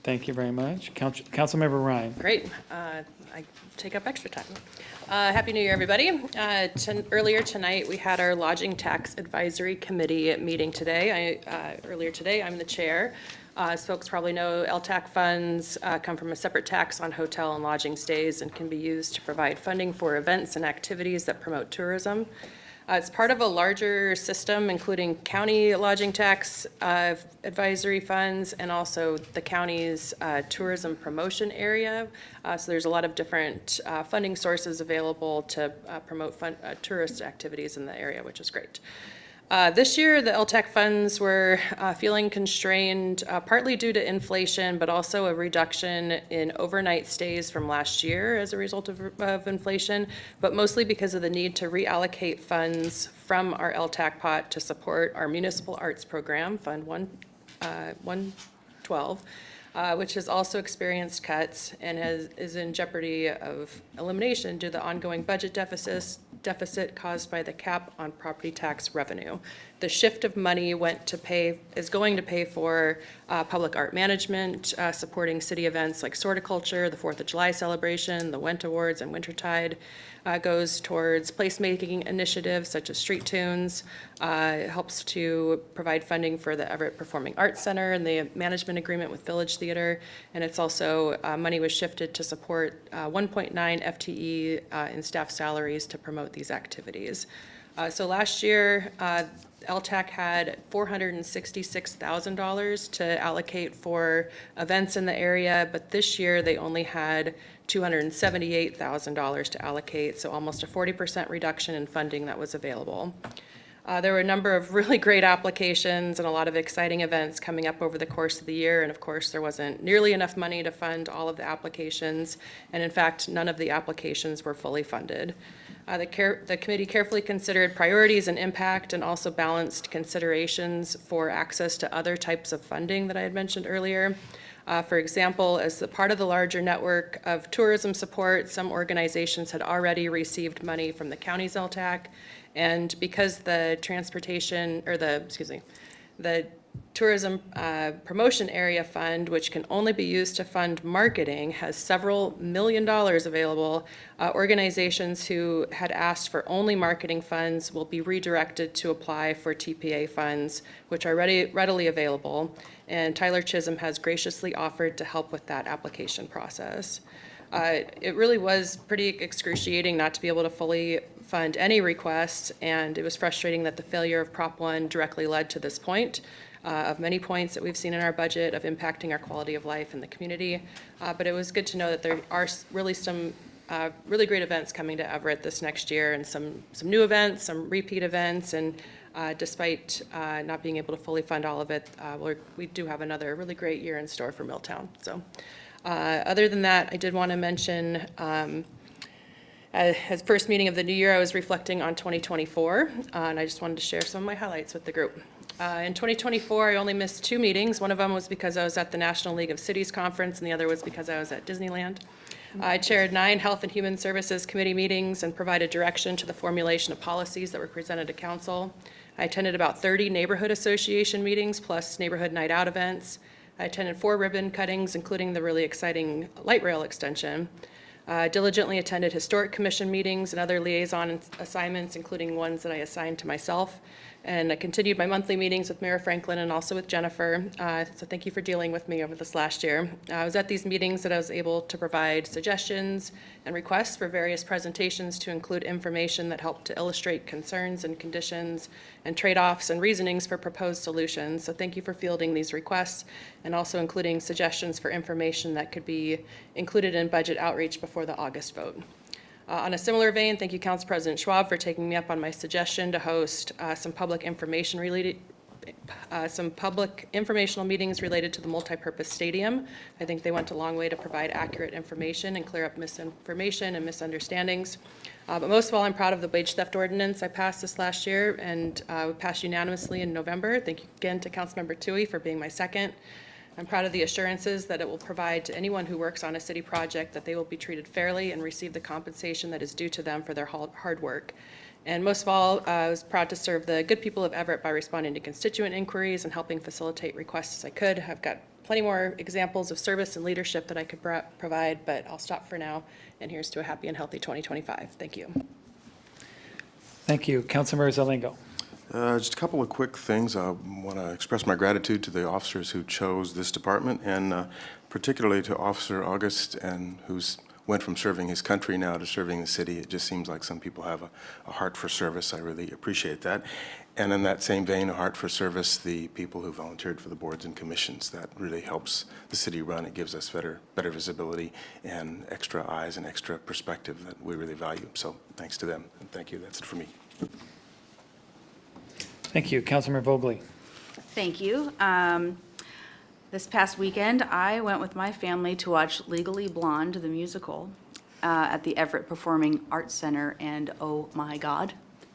S1: Thank you very much. Councilmember Ryan.
S2: Great. I take up extra time. Happy New Year, everybody. Earlier tonight, we had our Lodging Tax Advisory Committee meeting today. Earlier today, I'm the chair. As folks probably know, LTAC funds come from a separate tax on hotel and lodging stays and can be used to provide funding for events and activities that promote tourism. It's part of a larger system, including county lodging tax advisory funds and also the county's tourism promotion area. So there's a lot of different funding sources available to promote tourist activities in the area, which is great. This year, the LTAC funds were feeling constrained, partly due to inflation, but also a reduction in overnight stays from last year as a result of inflation, but mostly because of the need to reallocate funds from our LTAC pot to support our municipal arts program, Fund 112, which has also experienced cuts and is in jeopardy of elimination due to the ongoing budget deficit caused by the cap on property tax revenue. The shift of money is going to pay for public art management, supporting city events like Sorticulture, the 4th of July celebration, the Went Awards, and Wintertide. Goes towards placemaking initiatives such as Street Tunes. It helps to provide funding for the Everett Performing Arts Center and the management agreement with Village Theater. And it's also, money was shifted to support 1.9 FTE in staff salaries to promote these activities. So last year, LTAC had $466,000 to allocate for events in the area, but this year they only had $278,000 to allocate, so almost a 40% reduction in funding that was available. There were a number of really great applications and a lot of exciting events coming up over the course of the year, and of course there wasn't nearly enough money to fund all of the applications, and in fact none of the applications were fully funded. The committee carefully considered priorities and impact and also balanced considerations for access to other types of funding that I had mentioned earlier. For example, as part of the larger network of tourism support, some organizations had already received money from the county's LTAC, and because the the Tourism Promotion Area Fund, which can only be used to fund marketing, has several $1 million available. Organizations who had asked for only marketing funds will be redirected to apply for TPA funds, which are readily available. And Tyler Chisholm has graciously offered to help with that application process. It really was pretty excruciating not to be able to fully fund any requests, and it was frustrating that the failure of Prop 1 directly led to this point. Of many points that we've seen in our budget of impacting our quality of life in the community. But it was good to know that there are really some really great events coming to Everett this next year, and some new events, some repeat events, and despite not being able to fully fund all of it, we do have another really great year in store for Milltown. So other than that, I did want to mention as first meeting of the new year, I was reflecting on 2024, and I just wanted to share some of my highlights with the group. In 2024, I only missed 2 meetings. One of them was because I was at the National League of Cities Conference, and the other was because I was at Disneyland. I chaired 9 Health and Human Services Committee meetings and provided direction to the formulation of policies that were presented to Council. I attended about 30 neighborhood association meetings, plus neighborhood night out events. I attended 4 ribbon cuttings, including the really exciting light rail extension. Diligently attended historic commission meetings and other liaison assignments, including ones that I assigned to myself. And I continued my monthly meetings with Mayor Franklin and also with Jennifer. So thank you for dealing with me over this last year. I was at these meetings that I was able to provide suggestions and requests for various presentations to include information that helped to illustrate concerns and conditions and trade-offs and reasonings for proposed solutions. So thank you for fielding these requests and also including suggestions for information that could be included in budget outreach before the August vote. On a similar vein, thank you, Council President Schwab, for taking me up on my suggestion to host some public informational meetings related to the multipurpose stadium. I think they went a long way to provide accurate information and clear up misinformation and misunderstandings. But most of all, I'm proud of the wage theft ordinance I passed this last year and passed unanimously in November. Thank you again to Councilmember Toohey for being my second. I'm proud of the assurances that it will provide to anyone who works on a city project that they will be treated fairly and receive the compensation that is due to them for their hard work. And most of all, I was proud to serve the good people of Everett by responding to constituent inquiries and helping facilitate requests as I could. I've got plenty more examples of service and leadership that I could provide, but I'll stop for now. And here's to a happy and healthy 2025. Thank you.
S1: Thank you. Councilmember Zalingo.
S7: Just a couple of quick things. I want to express my gratitude to the officers who chose this department, and particularly to Officer August, and who's went from serving his country now to serving the city. It just seems like some people have a heart for service. I really appreciate that. And in that same vein, a heart for service, the people who volunteered for the boards and commissions. That really helps the city run. It gives us better visibility and extra eyes and extra perspective that we really value. So thanks to them, and thank you. That's it for me.
S1: Thank you. Councilmember Vogely.
S9: Thank you. This past weekend, I went with my family to watch Legally Blonde, the musical, at the Everett Performing Arts Center, and oh my God,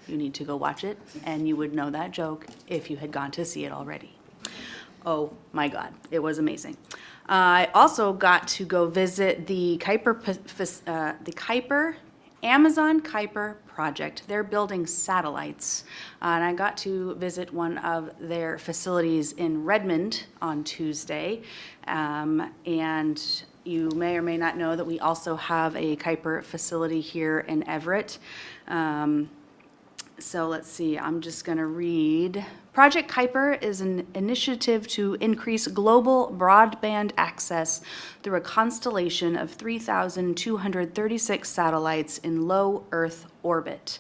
S9: you need to go watch it, and you would know that joke if you had gone to see it already. Oh my God, it was amazing. I also got to go visit the Amazon Kuiper project. They're building satellites, and I got to visit one of their facilities in Redmond on Tuesday. And you may or may not know that we also have a Kuiper facility here in Everett. So let's see, I'm just going to read. Project Kuiper is an initiative to increase global broadband access through a constellation of 3,236 satellites in low Earth orbit.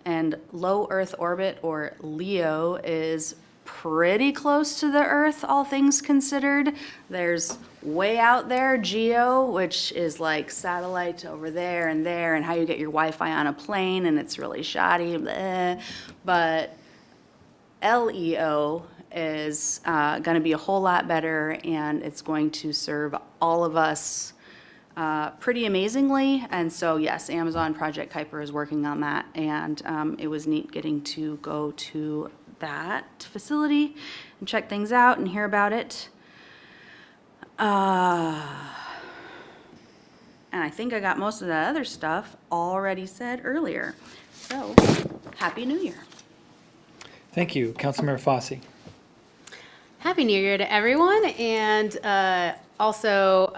S9: And low Earth orbit, or LEO, is pretty close to the Earth, all things considered. There's way out there, GEO, which is like satellite over there, and how you get your Wi-Fi on a plane, and it's really shoddy, bleh. But LEO is going to be a whole lot better, and it's going to serve all of us pretty amazingly. And so, yes, Amazon Project Kuiper is working on that, and it was neat getting to go to that facility and check things out and hear about it. And I think I got most of that other stuff already said earlier. So, Happy New Year.
S1: Thank you. Councilmember Fosse.
S11: Happy New Year to everyone, and also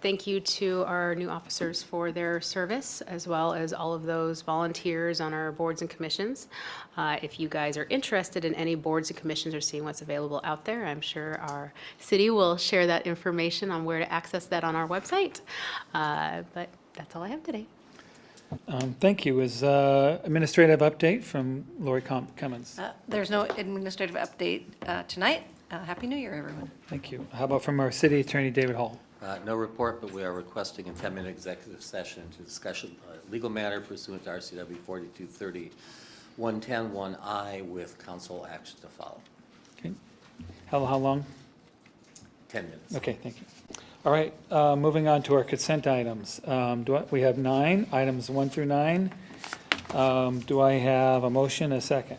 S11: thank you to our new officers for their service, as well as all of those volunteers on our boards and commissions. If you guys are interested in any boards and commissions or seeing what's available out there, I'm sure our city will share that information on where to access that on our website. But that's all I have today.
S1: Thank you. Is administrative update from Lori Cummins.
S13: There's no administrative update tonight. Happy New Year, everyone.
S1: Thank you. How about from our city attorney, David Hall?
S14: No report, but we are requesting a 10-minute executive session to discuss a legal matter pursuant to RCW 4230-110-1I with council action to follow.
S1: Okay. How long?
S14: 10 minutes.
S1: Okay, thank you. All right, moving on to our consent items. We have 9, items 1 through 9. Do I have a motion, a second?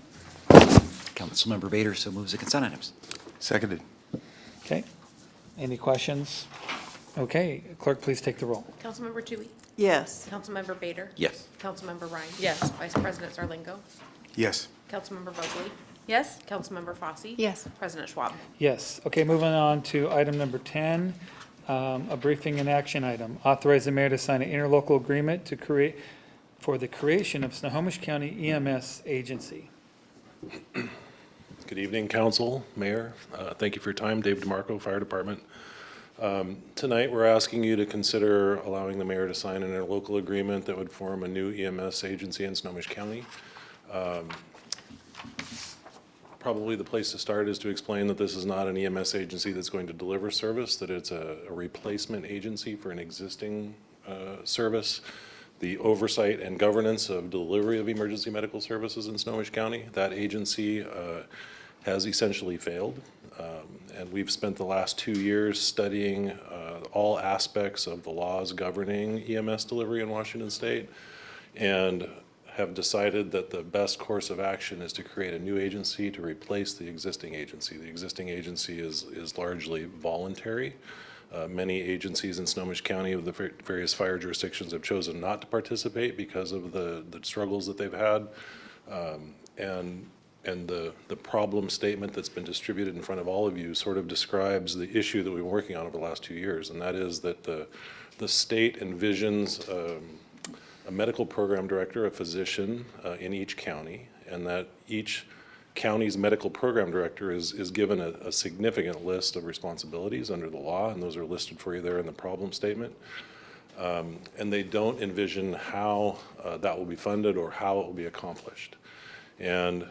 S4: Councilmember Bader so moves the consent items.
S7: Seconded.
S1: Okay. Any questions? Okay, clerk, please take the roll.
S2: Councilmember Toohey?
S5: Yes.
S2: Councilmember Bader?
S4: Yes.
S2: Councilmember Ryan?
S3: Yes.
S2: Vice President Zarlingo?
S7: Yes.
S2: Councilmember Vogely?
S3: Yes?
S2: Councilmember Fosse?
S11: Yes.
S2: President Schwab?
S1: Yes. Okay, moving on to item number 10, a briefing and action item. Authorize the mayor to sign an interlocal agreement to create, for the creation of Snohomish County EMS agency.
S15: Good evening, council, mayor. Thank you for your time. Dave DeMarco, Fire Department. Tonight, we're asking you to consider allowing the mayor to sign an interlocal agreement that would form a new EMS agency in Snohomish County. Probably the place to start is to explain that this is not an EMS agency that's going to deliver service, that it's a replacement agency for an existing service. The oversight and governance of delivery of emergency medical services in Snohomish County, that agency has essentially failed. And we've spent the last 2 years studying all aspects of the laws governing EMS delivery in Washington State, and have decided that the best course of action is to create a new agency to replace the existing agency. The existing agency is largely voluntary. Many agencies in Snohomish County of the various fire jurisdictions have chosen not to participate because of the struggles that they've had. And the problem statement that's been distributed in front of all of you sort of describes the issue that we've been working on over the last 2 years, and that is that the state envisions a medical program director, a physician in each county, and that each county's medical program director is given a significant list of responsibilities under the law, and those are listed for you there in the problem statement. And they don't envision how that will be funded or how it will be accomplished. And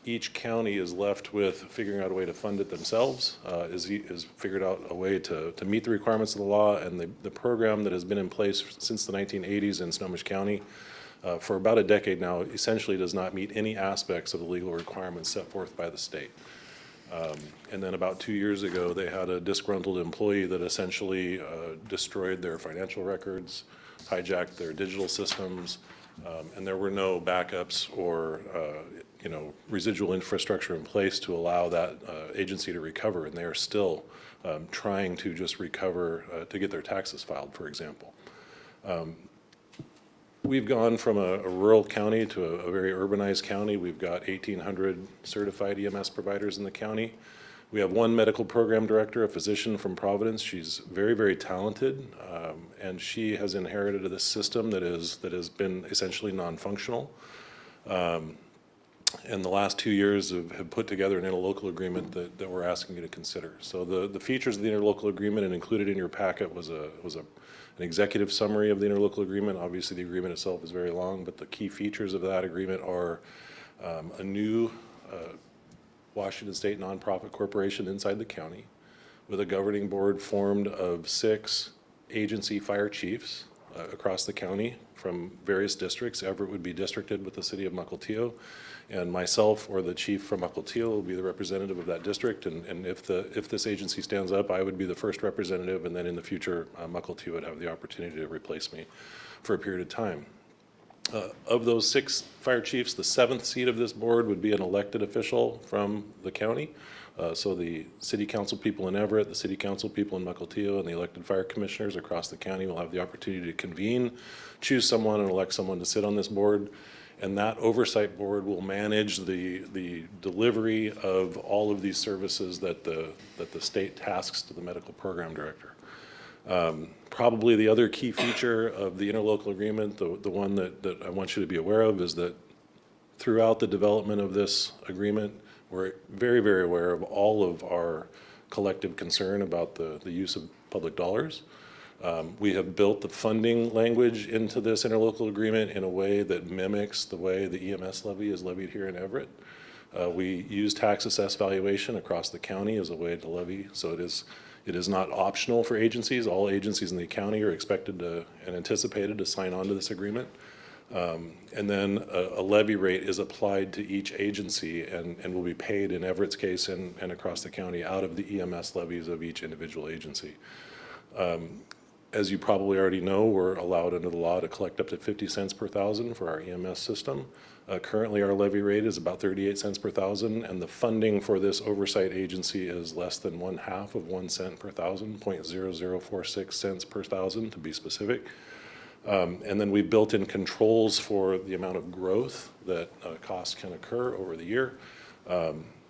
S15: each county is left with figuring out a way to fund it themselves, is figured out a way to meet the requirements of the law, and the program that has been in place since the 1980s in Snohomish County for about a decade now essentially does not meet any aspects of the legal requirements set forth by the state. And then about 2 years ago, they had a disgruntled employee that essentially destroyed their financial records, hijacked their digital systems, and there were no backups or residual infrastructure in place to allow that agency to recover, and they are still trying to just recover to get their taxes filed, for example. We've gone from a rural county to a very urbanized county. We've got 1,800 certified EMS providers in the county. We have one medical program director, a physician from Providence. She's very, very talented, and she has inherited this system that has been essentially non-functional. And the last 2 years have put together an interlocal agreement that we're asking you to consider. So the features of the interlocal agreement, and included in your packet was an executive summary of the interlocal agreement. Obviously, the agreement itself is very long, but the key features of that agreement are a new Washington State nonprofit corporation inside the county with a governing board formed of 6 agency fire chiefs across the county from various districts. Everett would be districted with the city of Mukilteo, and myself or the chief from Mukilteo will be the representative of that district. And if this agency stands up, I would be the first representative, and then in the future, Mukilteo would have the opportunity to replace me for a period of time. Of those 6 fire chiefs, the 7th seat of this board would be an elected official from the county. So the city council people in Everett, the city council people in Mukilteo, and the elected fire commissioners across the county will have the opportunity to convene, choose someone, and elect someone to sit on this board. And that oversight board will manage the delivery of all of these services that the state tasks to the medical program director. Probably the other key feature of the interlocal agreement, the one that I want you to be aware of, is that throughout the development of this agreement, we're very, very aware of all of our collective concern about the use of public dollars. We have built the funding language into this interlocal agreement in a way that mimics the way the EMS levy is levied here in Everett. We use tax assessed valuation across the county as a way to levy, so it is not optional for agencies. All agencies in the county are expected to and anticipated to sign on to this agreement. And then a levy rate is applied to each agency and will be paid in Everett's case and across the county out of the EMS levies of each individual agency. As you probably already know, we're allowed under the law to collect up to 50 cents per thousand for our EMS system. Currently, our levy rate is about 38 cents per thousand, and the funding for this oversight agency is less than 1/2 of 1 cent per thousand, 0.0046 cents per thousand to be specific. And then we've built in controls for the amount of growth that costs can occur over the year.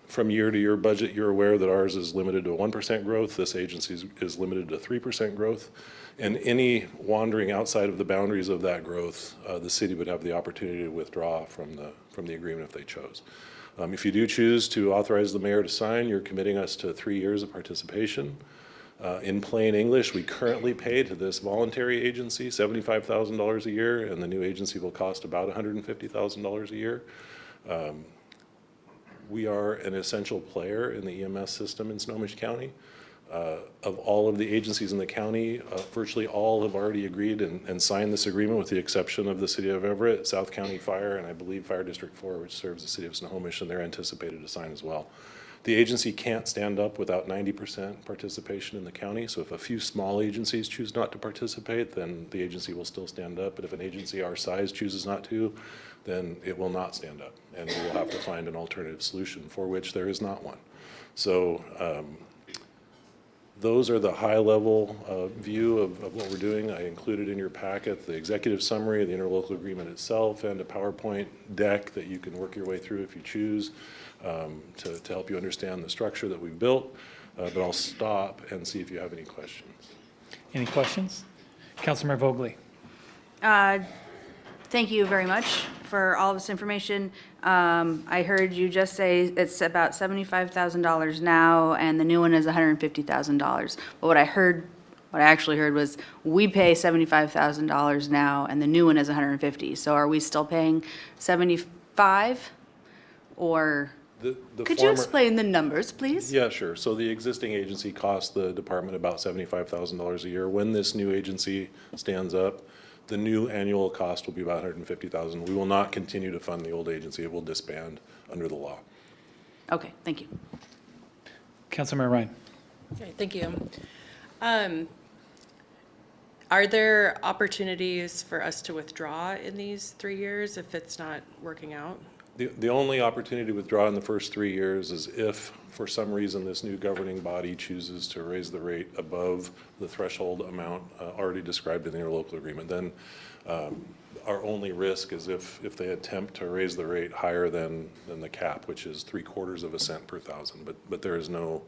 S15: From year to year budget, you're aware that ours is limited to 1% growth. This agency is limited to 3% growth. And any wandering outside of the boundaries of that growth, the city would have the opportunity to withdraw from the agreement if they chose. If you do choose to authorize the mayor to sign, you're committing us to 3 years of participation. In plain English, we currently pay to this voluntary agency $75,000 a year, and the new agency will cost about $150,000 a year. We are an essential player in the EMS system in Snohomish County. Of all of the agencies in the county, virtually all have already agreed and signed this agreement with the exception of the city of Everett, South County Fire, and I believe Fire District 4, which serves the city of Snohomish, and they're anticipated to sign as well. The agency can't stand up without 90% participation in the county, so if a few small agencies choose not to participate, then the agency will still stand up, but if an agency our size chooses not to, then it will not stand up, and we will have to find an alternative solution for which there is not one. So those are the high-level view of what we're doing. I included in your packet the executive summary, the interlocal agreement itself, and a PowerPoint deck that you can work your way through if you choose to help you understand the structure that we've built. But I'll stop and see if you have any questions.
S1: Any questions? Councilmember Vogely.
S9: Thank you very much for all this information. I heard you just say it's about $75,000 now, and the new one is $150,000. But what I actually heard was, we pay $75,000 now, and the new one is $150,000. So are we still paying 75? Or,
S15: The
S9: could you
S15: former-
S9: explain the numbers, please?
S15: Yeah, sure. So the existing agency costs the department about $75,000 a year. When this new agency stands up, the new annual cost will be about $150,000. We will not continue to fund the old agency. It will disband under the law.
S9: Okay, thank you.
S1: Councilmember Ryan.
S2: Okay, thank you. Are there opportunities for us to withdraw in these 3 years if it's not working out?
S15: The only opportunity to withdraw in the first 3 years is if, for some reason, this new governing body chooses to raise the rate above the threshold amount already described in the interlocal agreement. Then our only risk is if they attempt to raise the rate higher than the cap, which is 3/4 of a cent per thousand. But there is no,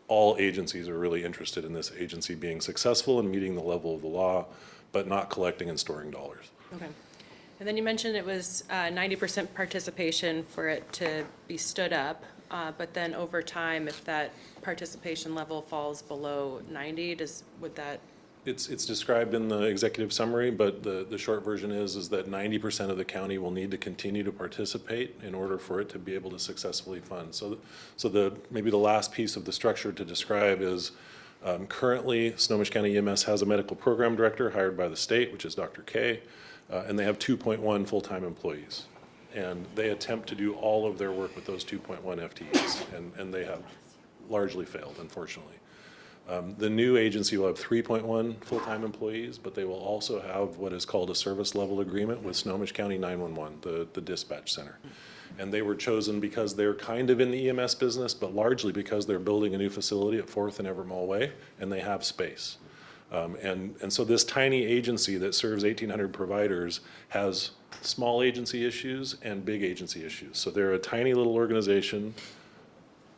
S15: all agencies are really interested in this agency being successful and meeting the level of the law, but not collecting and storing dollars.
S2: Okay. And then you mentioned it was 90% participation for it to be stood up, but then over time, if that participation level falls below 90, would that?
S15: It's described in the executive summary, but the short version is that 90% of the county will need to continue to participate in order for it to be able to successfully fund. So maybe the last piece of the structure to describe is currently Snohomish County EMS has a medical program director hired by the state, which is Dr. K, and they have 2.1 full-time employees. And they attempt to do all of their work with those 2.1 FTEs, and they have largely failed, unfortunately. The new agency will have 3.1 full-time employees, but they will also have what is called a service level agreement with Snohomish County 911, the dispatch center. And they were chosen because they're kind of in the EMS business, but largely because they're building a new facility at 4th and Everett Way, and they have space. And so this tiny agency that serves 1,800 providers has small agency issues and big agency issues. So they're a tiny little organization,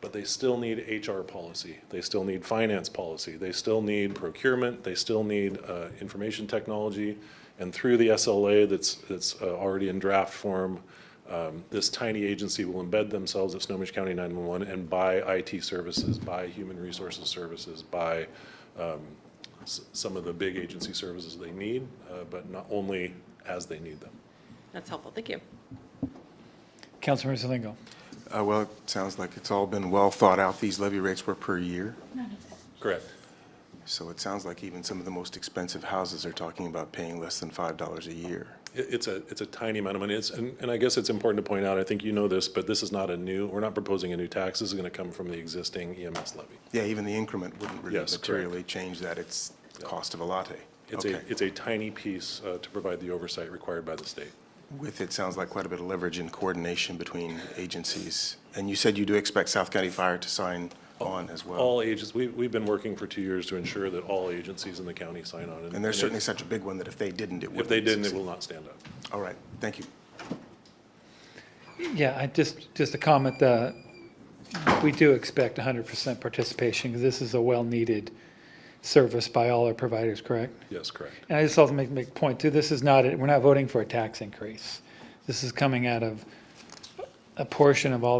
S15: but they still need HR policy. They still need finance policy. They still need procurement. They still need information technology. And through the SLA that's already in draft form, this tiny agency will embed themselves at Snohomish County 911 and buy IT services, buy human resources services, buy some of the big agency services they need, but not only as they need them.
S2: That's helpful, thank you.
S1: Councilmember Zalingo.
S7: Well, it sounds like it's all been well thought out. These levy rates were per year.
S15: Correct.
S7: So it sounds like even some of the most expensive houses are talking about paying less than $5 a year.
S15: It's a tiny amount of money. And I guess it's important to point out, I think you know this, but this is not we're not proposing a new tax. This is going to come from the existing EMS levy.
S7: Yeah, even the increment wouldn't really
S15: Yes,
S7: materially change that. It's the cost of a latte. Okay.
S15: It's a tiny piece to provide the oversight required by the state.
S7: With it sounds like quite a bit of leverage and coordination between agencies. And you said you do expect South County Fire to sign on as well.
S15: All agencies, we've been working for 2 years to ensure that all agencies in the county sign on.
S7: And there's certainly such a big one that if they didn't, it wouldn't.
S15: If they didn't, it
S7: succeed.
S15: will not stand up.
S7: All right, thank you.
S1: Yeah, just a comment, we do expect 100% participation because this is a well-needed service by all our providers, correct?
S15: Yes, correct.
S1: And I just also make a point too, this is not, we're not voting for a tax increase. This is coming out of a portion of all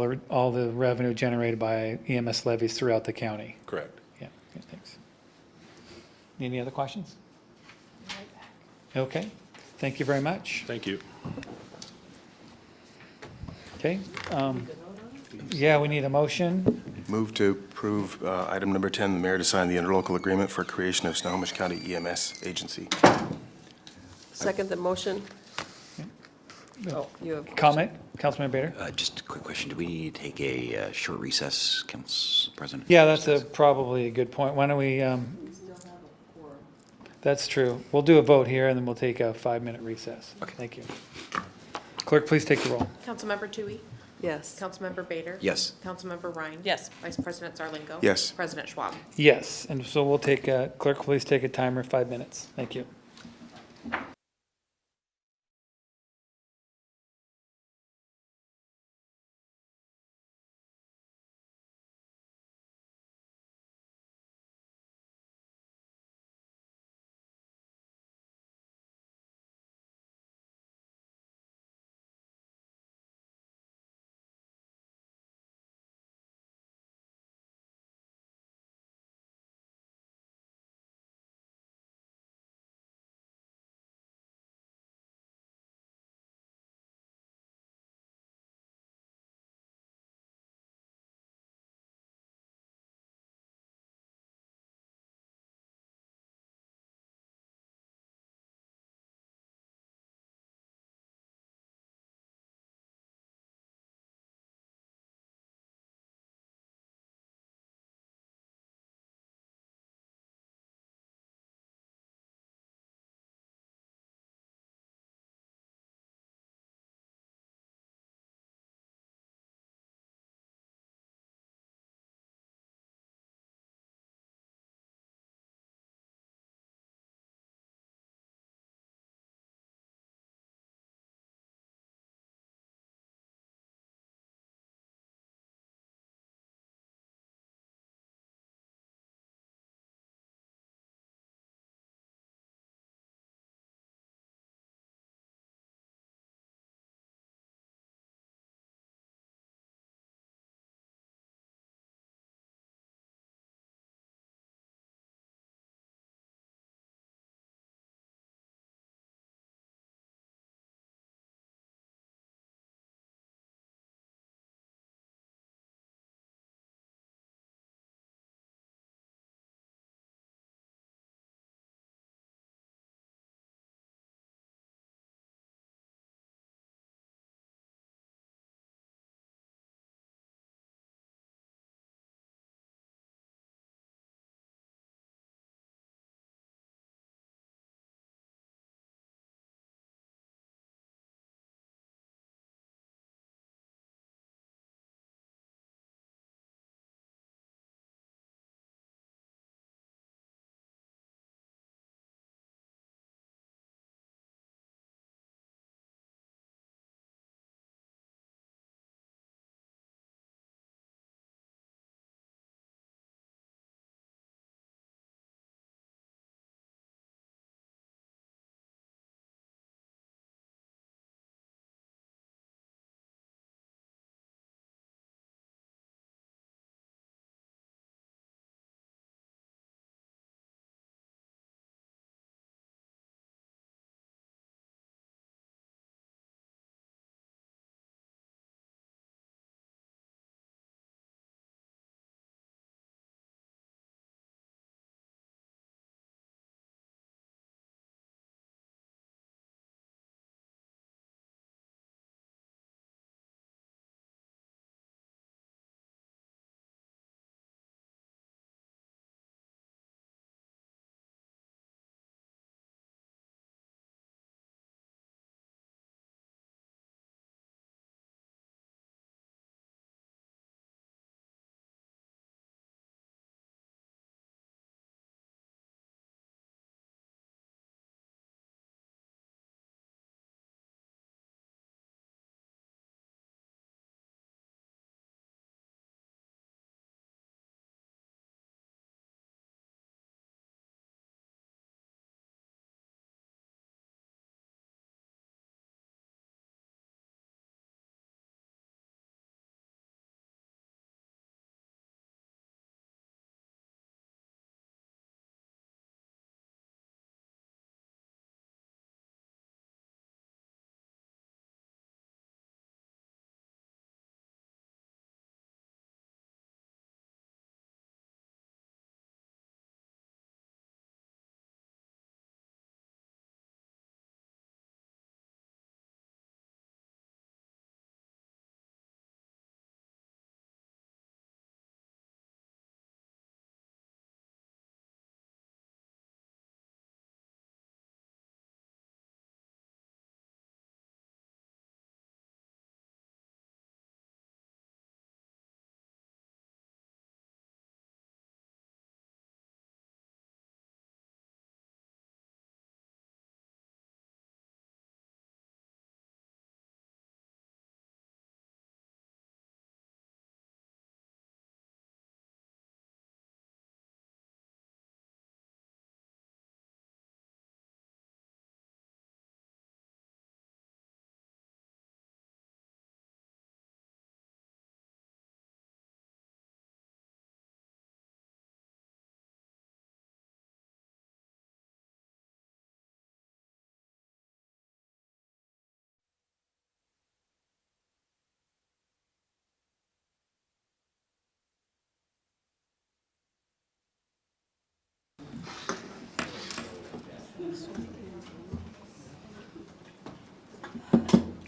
S1: the revenue generated by EMS levies throughout the county.
S15: Correct.
S1: Yeah, okay, thanks. Any other questions? Okay, thank you very much.
S15: Thank you.
S1: Okay, yeah, we need a motion.
S7: Move to approve item number 10, the mayor to sign the interlocal agreement for creation of Snohomish County EMS agency.
S5: Second the motion. Oh, you have.
S1: Comment, Councilman Bader?
S4: Just a quick question. Do we need to take a short recess, Council President?
S1: Yeah, that's probably a good point. Why don't we, that's true. We'll do a vote here and then we'll take a 5-minute recess.
S4: Okay.
S1: Thank you. Clerk, please take the roll.
S13: Councilmember Toohey?
S5: Yes.
S13: Councilmember Bader?
S4: Yes.
S13: Councilmember Ryan?
S2: Yes.
S13: Vice President Zarlingo?
S7: Yes.
S13: President Schwab?
S1: Yes, and so we'll take, clerk, please take a timer, 5 minutes. Thank you.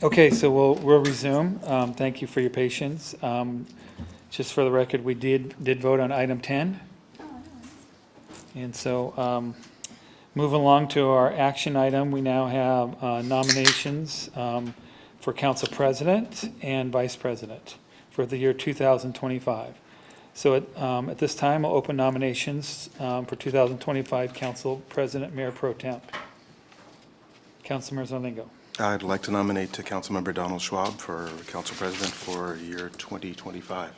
S1: Okay, so we'll resume. Thank you for your patience. Just for the record, we did vote on item 10. And so moving along to our action item, we now have nominations for council president and vice president for the year 2025. So at this time, I'll open nominations for 2025 council president, mayor pro temp. Councilmember Zarlingo.
S7: I'd like to nominate Councilmember Donald Schwab for council president for year 2025.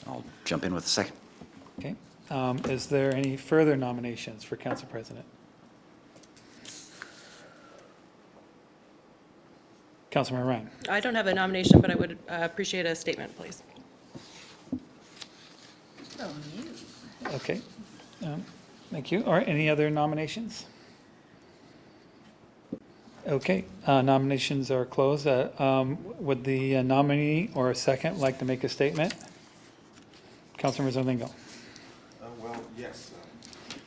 S4: I'll jump in with a second.
S1: Okay. Is there any further nominations for council president? Councilmember Ryan.
S2: I don't have a nomination, but I would appreciate a statement, please.
S1: Okay. Thank you. All right, any other nominations? Okay, nominations are closed. Would the nominee or a second like to make a statement? Councilmember Zarlingo.
S7: Well, yes.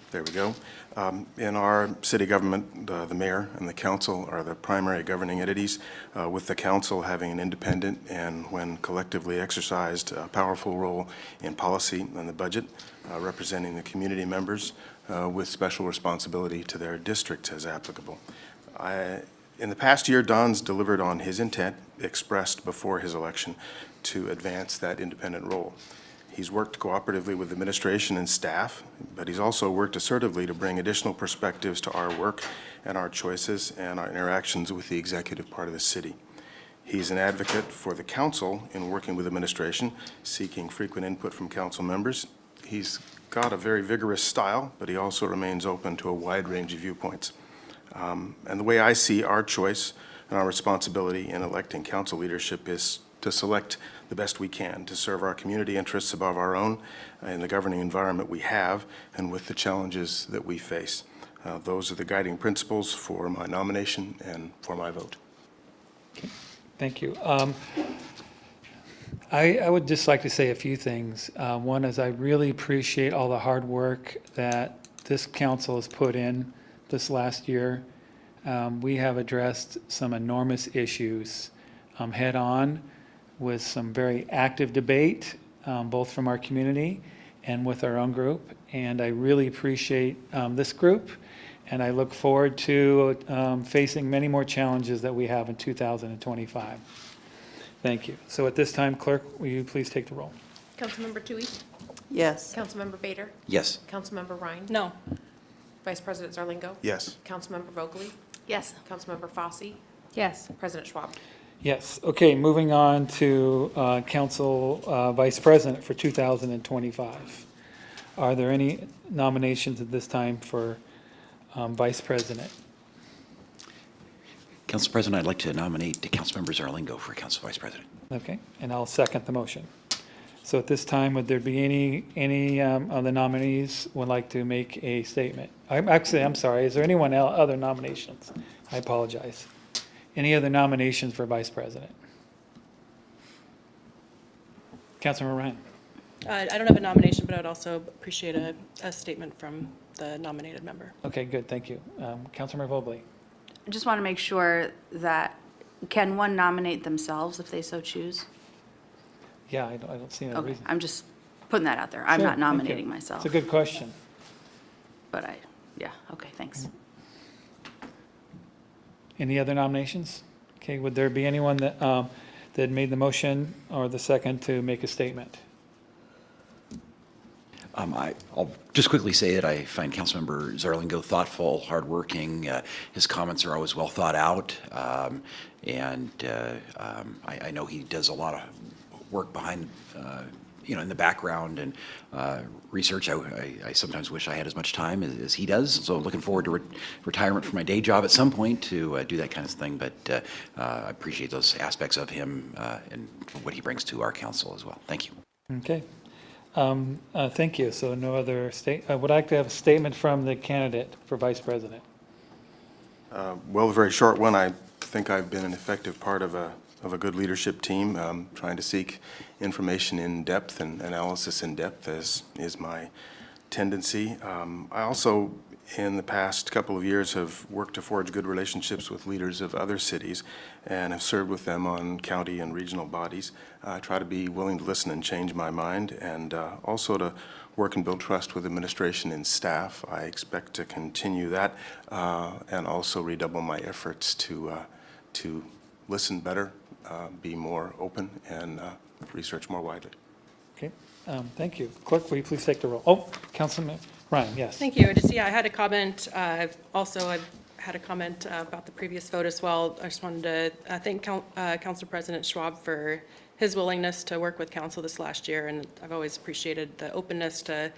S7: There we go. In our city government, the mayor and the council are the primary governing entities, with the council having an independent and, when collectively exercised, a powerful role in policy and the budget, representing the community members with special responsibility to their districts as applicable. In the past year, Don's delivered on his intent expressed before his election to advance that independent role. He's worked cooperatively with administration and staff, but he's also worked assertively to bring additional perspectives to our work and our choices and our interactions with the executive part of the city. He's an advocate for the council in working with administration, seeking frequent input from council members. He's got a very vigorous style, but he also remains open to a wide range of viewpoints. And the way I see our choice and our responsibility in electing council leadership is to select the best we can to serve our community interests above our own in the governing environment we have and with the challenges that we face. Those are the guiding principles for my nomination and for my vote.
S1: Okay. Thank you. I would just like to say a few things. One is I really appreciate all the hard work that this council has put in this last year. We have addressed some enormous issues head-on with some very active debate, both from our community and with our own group. And I really appreciate this group, and I look forward to facing many more challenges that we have in 2025. Thank you. So at this time, clerk, will you please take the roll?
S16: Councilmember Toohey?
S5: Yes.
S16: Councilmember Bader?
S4: Yes.
S16: Councilmember Ryan?
S2: No.
S16: Vice President Zarlingo?
S7: Yes.
S16: Councilmember Vogely?
S11: Yes.
S16: Councilmember Fosse?
S11: Yes.
S16: President Schwab?
S1: Yes. Okay, moving on to council vice president for 2025. Are there any nominations at this time for vice president?
S4: Council President, I'd like to nominate Councilmember Zarlingo for council vice president.
S1: Okay, and I'll second the motion. So at this time, would there be any of the nominees would like to make a statement? I'm sorry, is there anyone other nominations? I apologize. Any other nominations for vice president? Councilmember Ryan.
S2: I don't have a nomination, but I would also appreciate a statement from the nominated member.
S1: Okay, good, thank you. Councilmember Vogely.
S9: I just want to make sure that, can one nominate themselves if they so choose?
S1: Yeah, I don't see any
S9: Okay,
S1: reason.
S9: I'm just putting that out there. I'm
S1: Sure,
S9: not
S1: thank you.
S9: nominating myself.
S1: It's a good question.
S9: But yeah, okay, thanks.
S1: Any other nominations? Okay, would there be anyone that made the motion or the second to make a statement?
S4: I'll just quickly say that I find Councilmember Zarlingo thoughtful, hardworking. His comments are always well thought out. And I know he does a lot of work behind, in the background and research. I sometimes wish I had as much time as he does. So I'm looking forward to retirement from my day job at some point to do that kind of thing. But I appreciate those aspects of him and what he brings to our council as well. Thank you.
S1: Okay. Thank you. So no other I would like to have a statement from the candidate for vice president.
S7: Well, a very short one. I think I've been an effective part of a good leadership team, trying to seek information in depth and analysis in depth, as is my tendency. I also in the past couple of years have worked to forge good relationships with leaders of other cities and have served with them on county and regional bodies. I try to be willing to listen and change my mind, and also to work and build trust with administration and staff. I expect to continue that and also redouble my efforts to listen better, be more open, and research more widely.
S1: Okay, thank you. Clerk, will you please take the roll? Oh, Councilman Ryan, yes.
S2: Thank you. I had a comment, I've had a comment about the previous vote as well. I just wanted to thank Council President Schwab for his willingness to work with council this last year, and I've always appreciated the openness to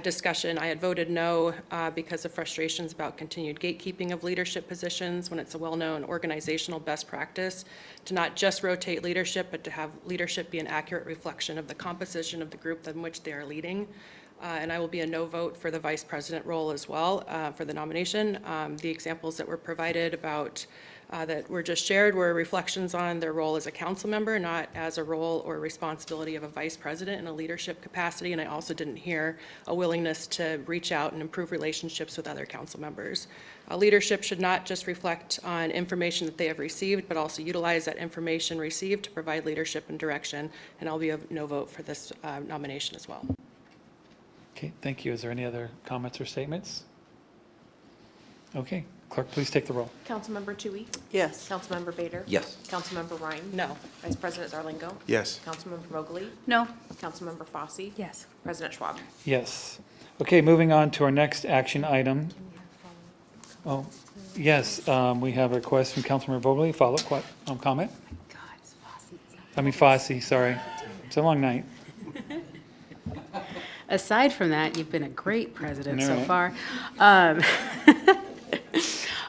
S2: discussion. I had voted no because of frustrations about continued gatekeeping of leadership positions when it's a well-known organizational best practice to not just rotate leadership, but to have leadership be an accurate reflection of the composition of the group in which they are leading. And I will be a no vote for the vice president role as well for the nomination. The examples that were provided about that were just shared were reflections on their role as a council member, not as a role or responsibility of a vice president in a leadership capacity. And I also didn't hear a willingness to reach out and improve relationships with other council members. Leadership should not just reflect on information that they have received, but also utilize that information received to provide leadership and direction. And I'll be a no vote for this nomination as well.
S1: Okay, thank you. Is there any other comments or statements? Okay, clerk, please take the roll.
S16: Councilmember Tui?
S5: Yes.
S16: Councilmember Bader?
S4: Yes.
S16: Councilmember Ryan?
S2: No.
S16: Vice President Zarlingo?
S7: Yes.
S16: Councilmember Vogely?
S9: No.
S16: Councilmember Fosse?
S8: Yes.
S16: President Schwab?
S1: Yes. Okay, moving on to our next action item. Oh, yes, we have a request from Councilmember Vogely, follow-up comment? Fosse, sorry. It's a long night.
S11: Aside from that, you've been a great president
S1: All
S11: so
S1: right.
S11: far.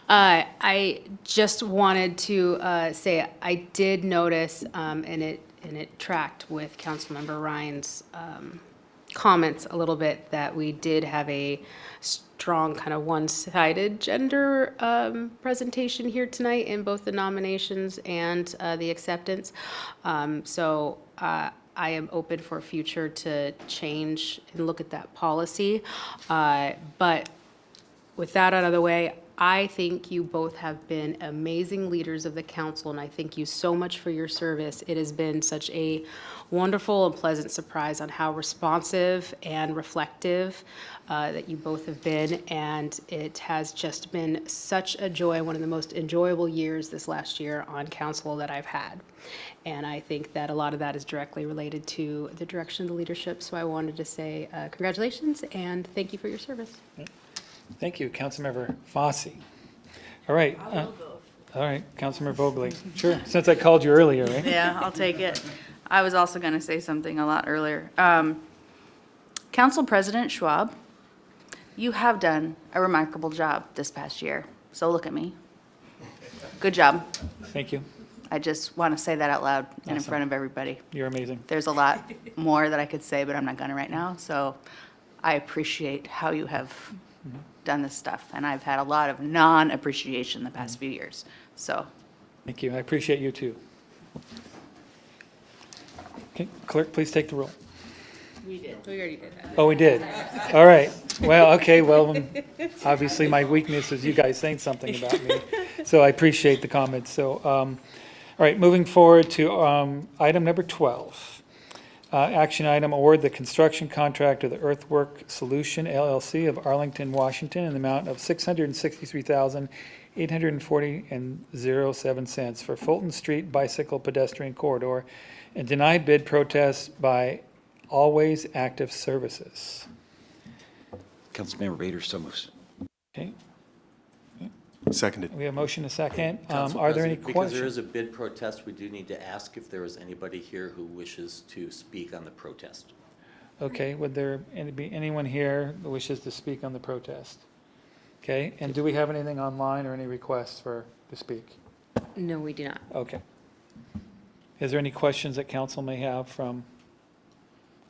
S11: I just wanted to say I did notice, and it tracked with Councilmember Ryan's comments a little bit, that we did have a strong kind of one-sided gender presentation here tonight in both the nominations and the acceptance. So I am open for future to change and look at that policy. But with that out of the way, I think you both have been amazing leaders of the council, and I thank you so much for your service. It has been such a wonderful and pleasant surprise on how responsive and reflective that you both have been, and it has just been such a joy, one of the most enjoyable years this last year on council that I've had. And I think that a lot of that is directly related to the direction of the leadership, so I wanted to say congratulations and thank you for your service.
S1: Thank you, Councilmember Fosse. All right. All right, Councilmember Vogely. Sure, since I called you earlier, right?
S9: Yeah, I'll take it. I was also going to say something a lot earlier. Council President Schwab, you have done a remarkable job this past year, so look at me. Good job.
S1: Thank you.
S9: I just want to say that out loud and in
S1: Awesome.
S9: front of everybody.
S1: You're amazing.
S9: There's a lot more that I could say, but I'm not going to right now, so I appreciate how you have done this stuff, and I've had a lot of non-appreciation the past few years, so.
S1: Thank you. I appreciate you too. Okay, clerk, please take the roll.
S11: We already did that.
S1: Oh, we did. All right. Well, okay, well, obviously my weakness is you guys saying something about me. So I appreciate the comments. So, all right, moving forward to item number 12. Action item, award the construction contract to the Earthwork Solution LLC of Arlington, Washington in the amount of $663,840.07 for Fulton Street Bicycle Pedestrian Corridor and denied bid protest by Always Active Services.
S4: Councilmember Bader, so moves.
S1: Okay,
S7: Seconded.
S1: we have motion and a second.
S14: Council
S1: Are there any
S14: President, because there
S1: questions?
S14: is a bid protest, we do need to ask if there is anybody here who wishes to speak on the protest.
S1: Okay, would there be anyone here who wishes to speak on the protest? Okay, and do we have anything online or any requests to speak?
S12: No, we do not.
S1: Okay. Is there any questions that council may have from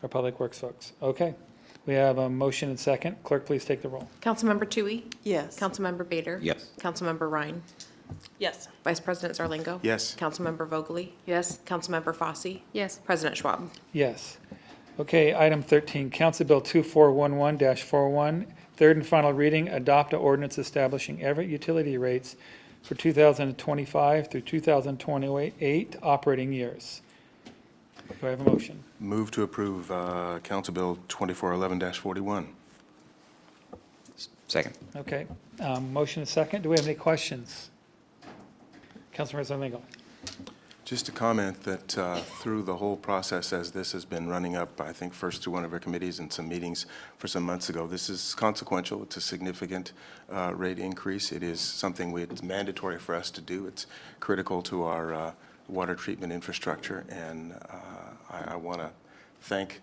S1: our Public Works folks? Okay, we have a motion and second. Clerk, please take the roll.
S16: Councilmember Tui?
S5: Yes.
S16: Councilmember Bader?
S4: Yes.
S16: Councilmember Ryan?
S2: Yes.
S16: Vice President Zarlingo?
S7: Yes.
S16: Councilmember Vogely?
S9: Yes.
S16: Councilmember Fosse?
S11: Yes.
S16: President Schwab?
S1: Yes. Okay, item 13, Council Bill 2411-41, Third and final reading, adopt an ordinance establishing Everett utility rates for 2025 through 2028 operating years. Do I have a motion?
S7: Move to approve Council Bill 2411-41.
S4: Second.
S1: Okay, motion is second. Do we have any questions? Councilmember Zarlingo.
S7: Just to comment that through the whole process, as this has been running up, I think first through one of our committees and some meetings for some months ago, this is consequential. It's a significant rate increase. It is something it's mandatory for us to do. It's critical to our water treatment infrastructure, and I want to thank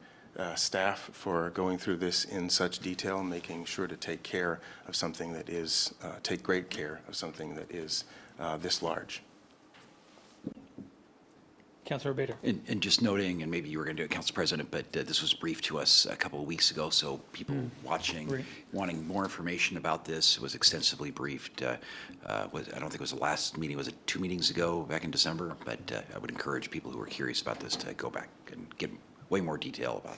S7: staff for going through this in such detail, making sure to take care of something that is, take great care of something that is this large.
S1: Councilor Bader.
S4: And just noting, and maybe you were going to do it, Council President, but this was briefed to us a couple of weeks ago, so people watching,
S1: Right.
S4: wanting more information about this, was extensively briefed. I don't think it was the last meeting, was it 2 meetings ago, back in December? But I would encourage people who are curious about this to go back and get way more detail about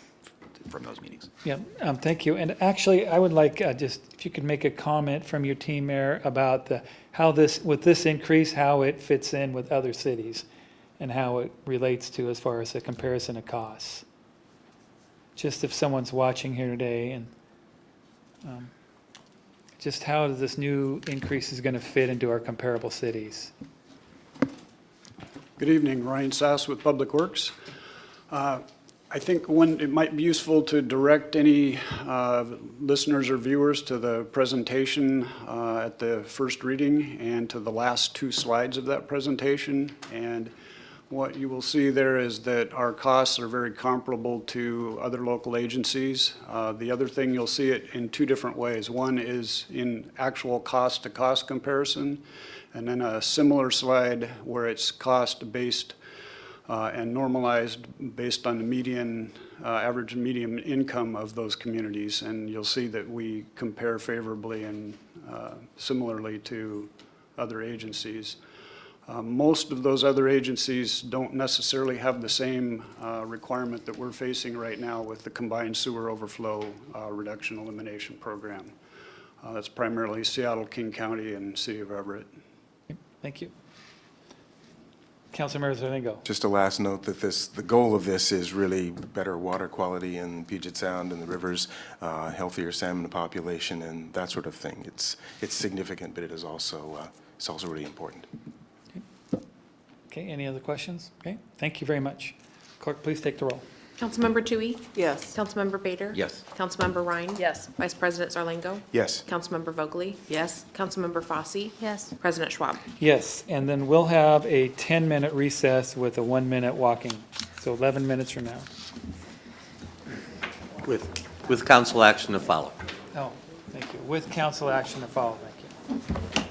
S4: from those meetings.
S1: Yeah, thank you. And actually, I would like just, if you could make a comment from your team, Mayor, about how this, with this increase, how it fits in with other cities and how it relates to as far as a comparison of costs. Just if someone's watching here today and just how does this new increase is going to fit into our comparable cities?
S17: Good evening, Ryan Sass with Public Works. I think it might be useful to direct any listeners or viewers to the presentation at the first reading and to the last 2 slides of that presentation. And what you will see there is that our costs are very comparable to other local agencies. The other thing, you'll see it in 2 different ways. One is in actual cost-to-cost comparison, and then a similar slide where it's cost-based and normalized based on the median, average median income of those communities. And you'll see that we compare favorably and similarly to other agencies. Most of those other agencies don't necessarily have the same requirement that we're facing right now with the combined sewer overflow reduction elimination program. That's primarily Seattle, King County, and City of Everett.
S1: Thank you. Councilmember Zarlingo.
S7: Just a last note that the goal of this is really better water quality in Puget Sound and the rivers, healthier salmon population, and that sort of thing. It's significant, but it is also it's also really important.
S1: Okay, any other questions? Okay, thank you very much. Clerk, please take the roll.
S16: Councilmember Toohey?
S5: Yes.
S16: Councilmember Bader?
S4: Yes.
S16: Councilmember Ryan?
S3: Yes.
S16: Vice President Zarlingo?
S7: Yes.
S16: Councilmember Vogely?
S9: Yes.
S16: Councilmember Fosse?
S8: Yes.
S16: President Schwab?
S1: Yes, and then we'll have a 10-minute recess with a 1-minute walking, so 11 minutes from now.
S14: With council action to follow.
S1: Oh, thank you. With council action to follow, thank you.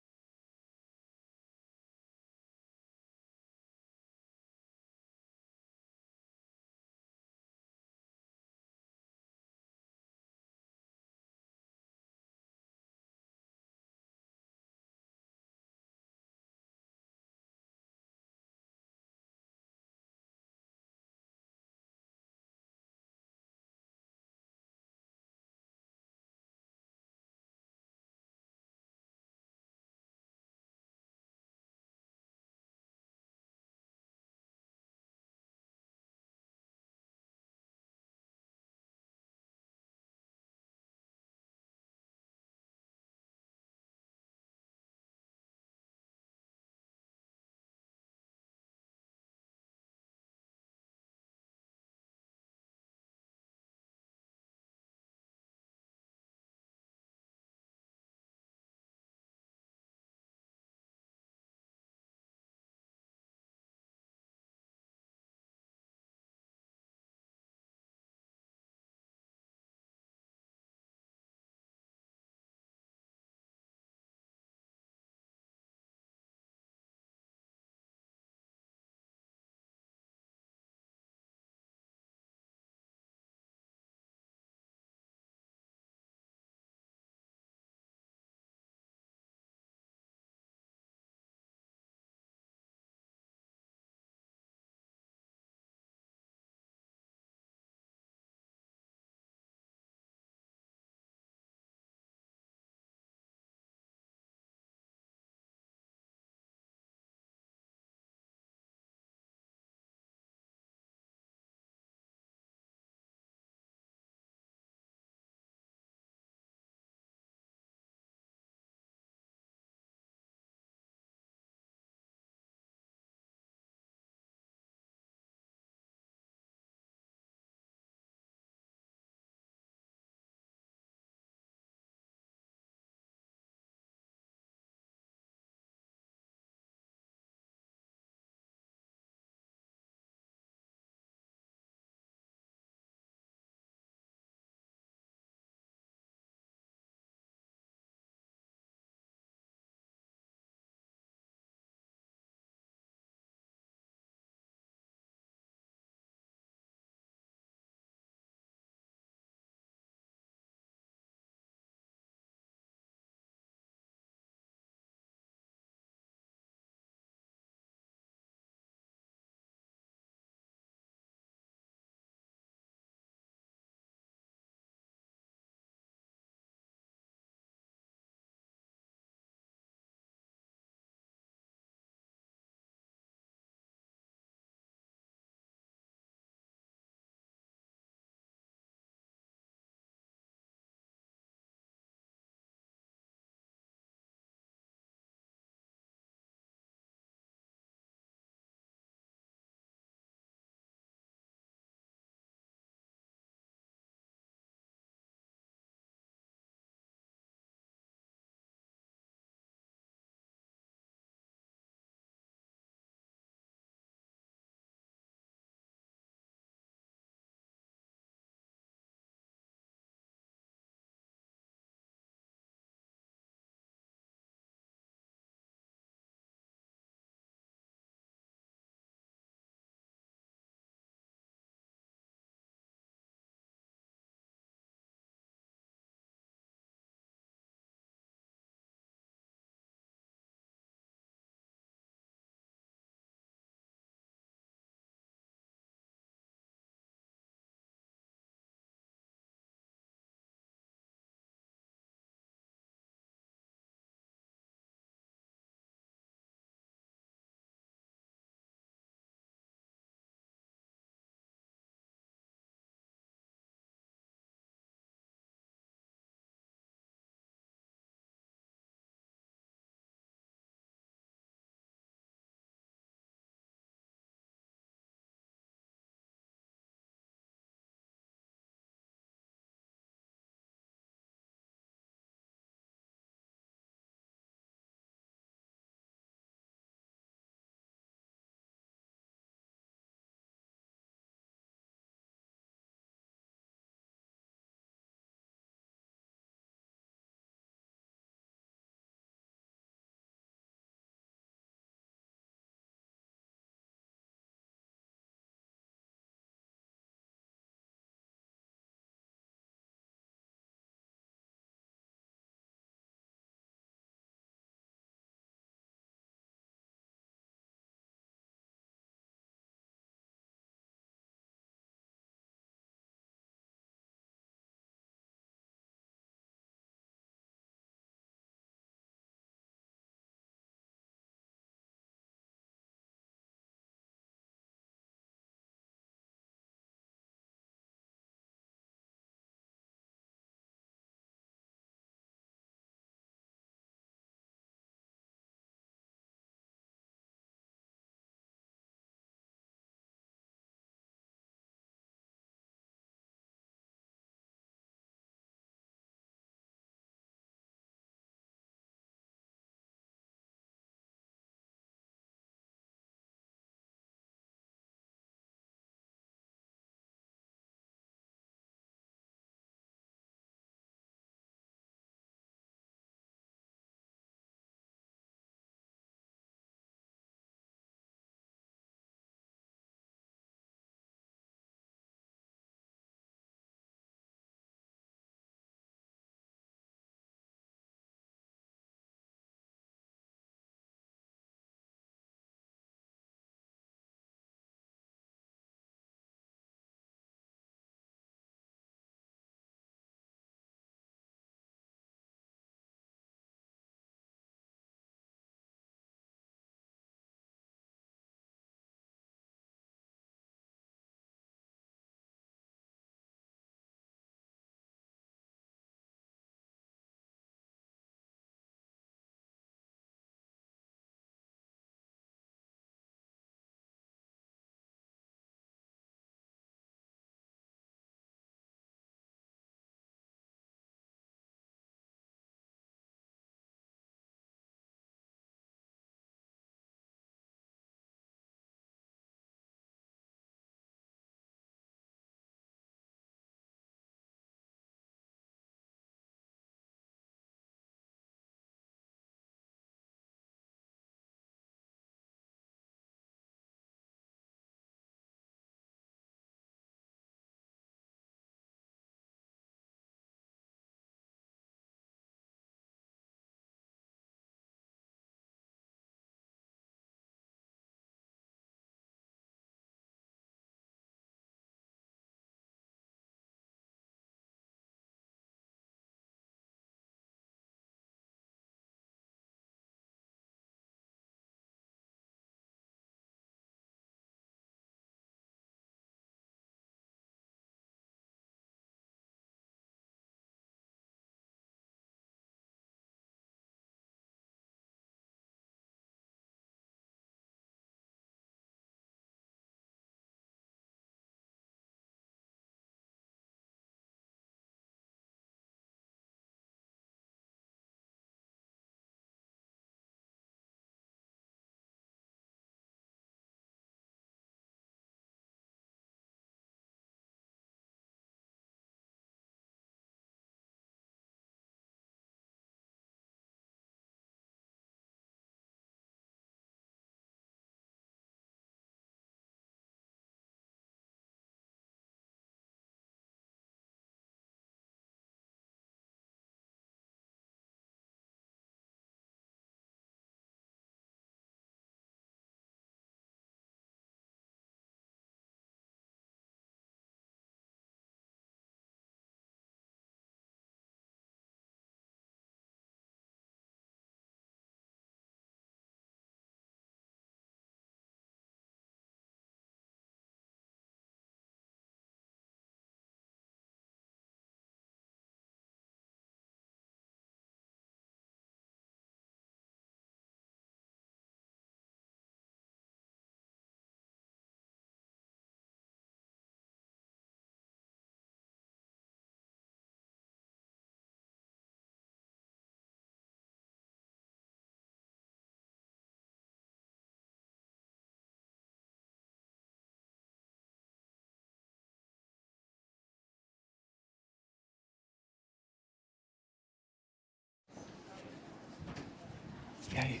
S1: Yay.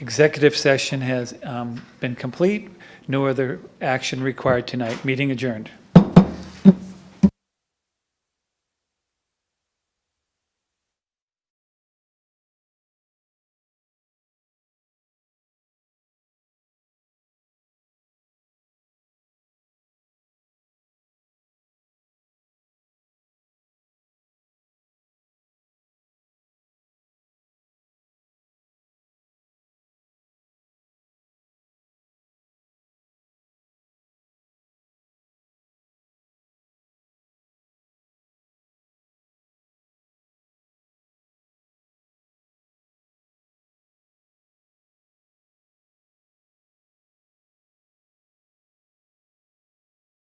S1: Executive session has been complete. No other action required tonight. Meeting adjourned.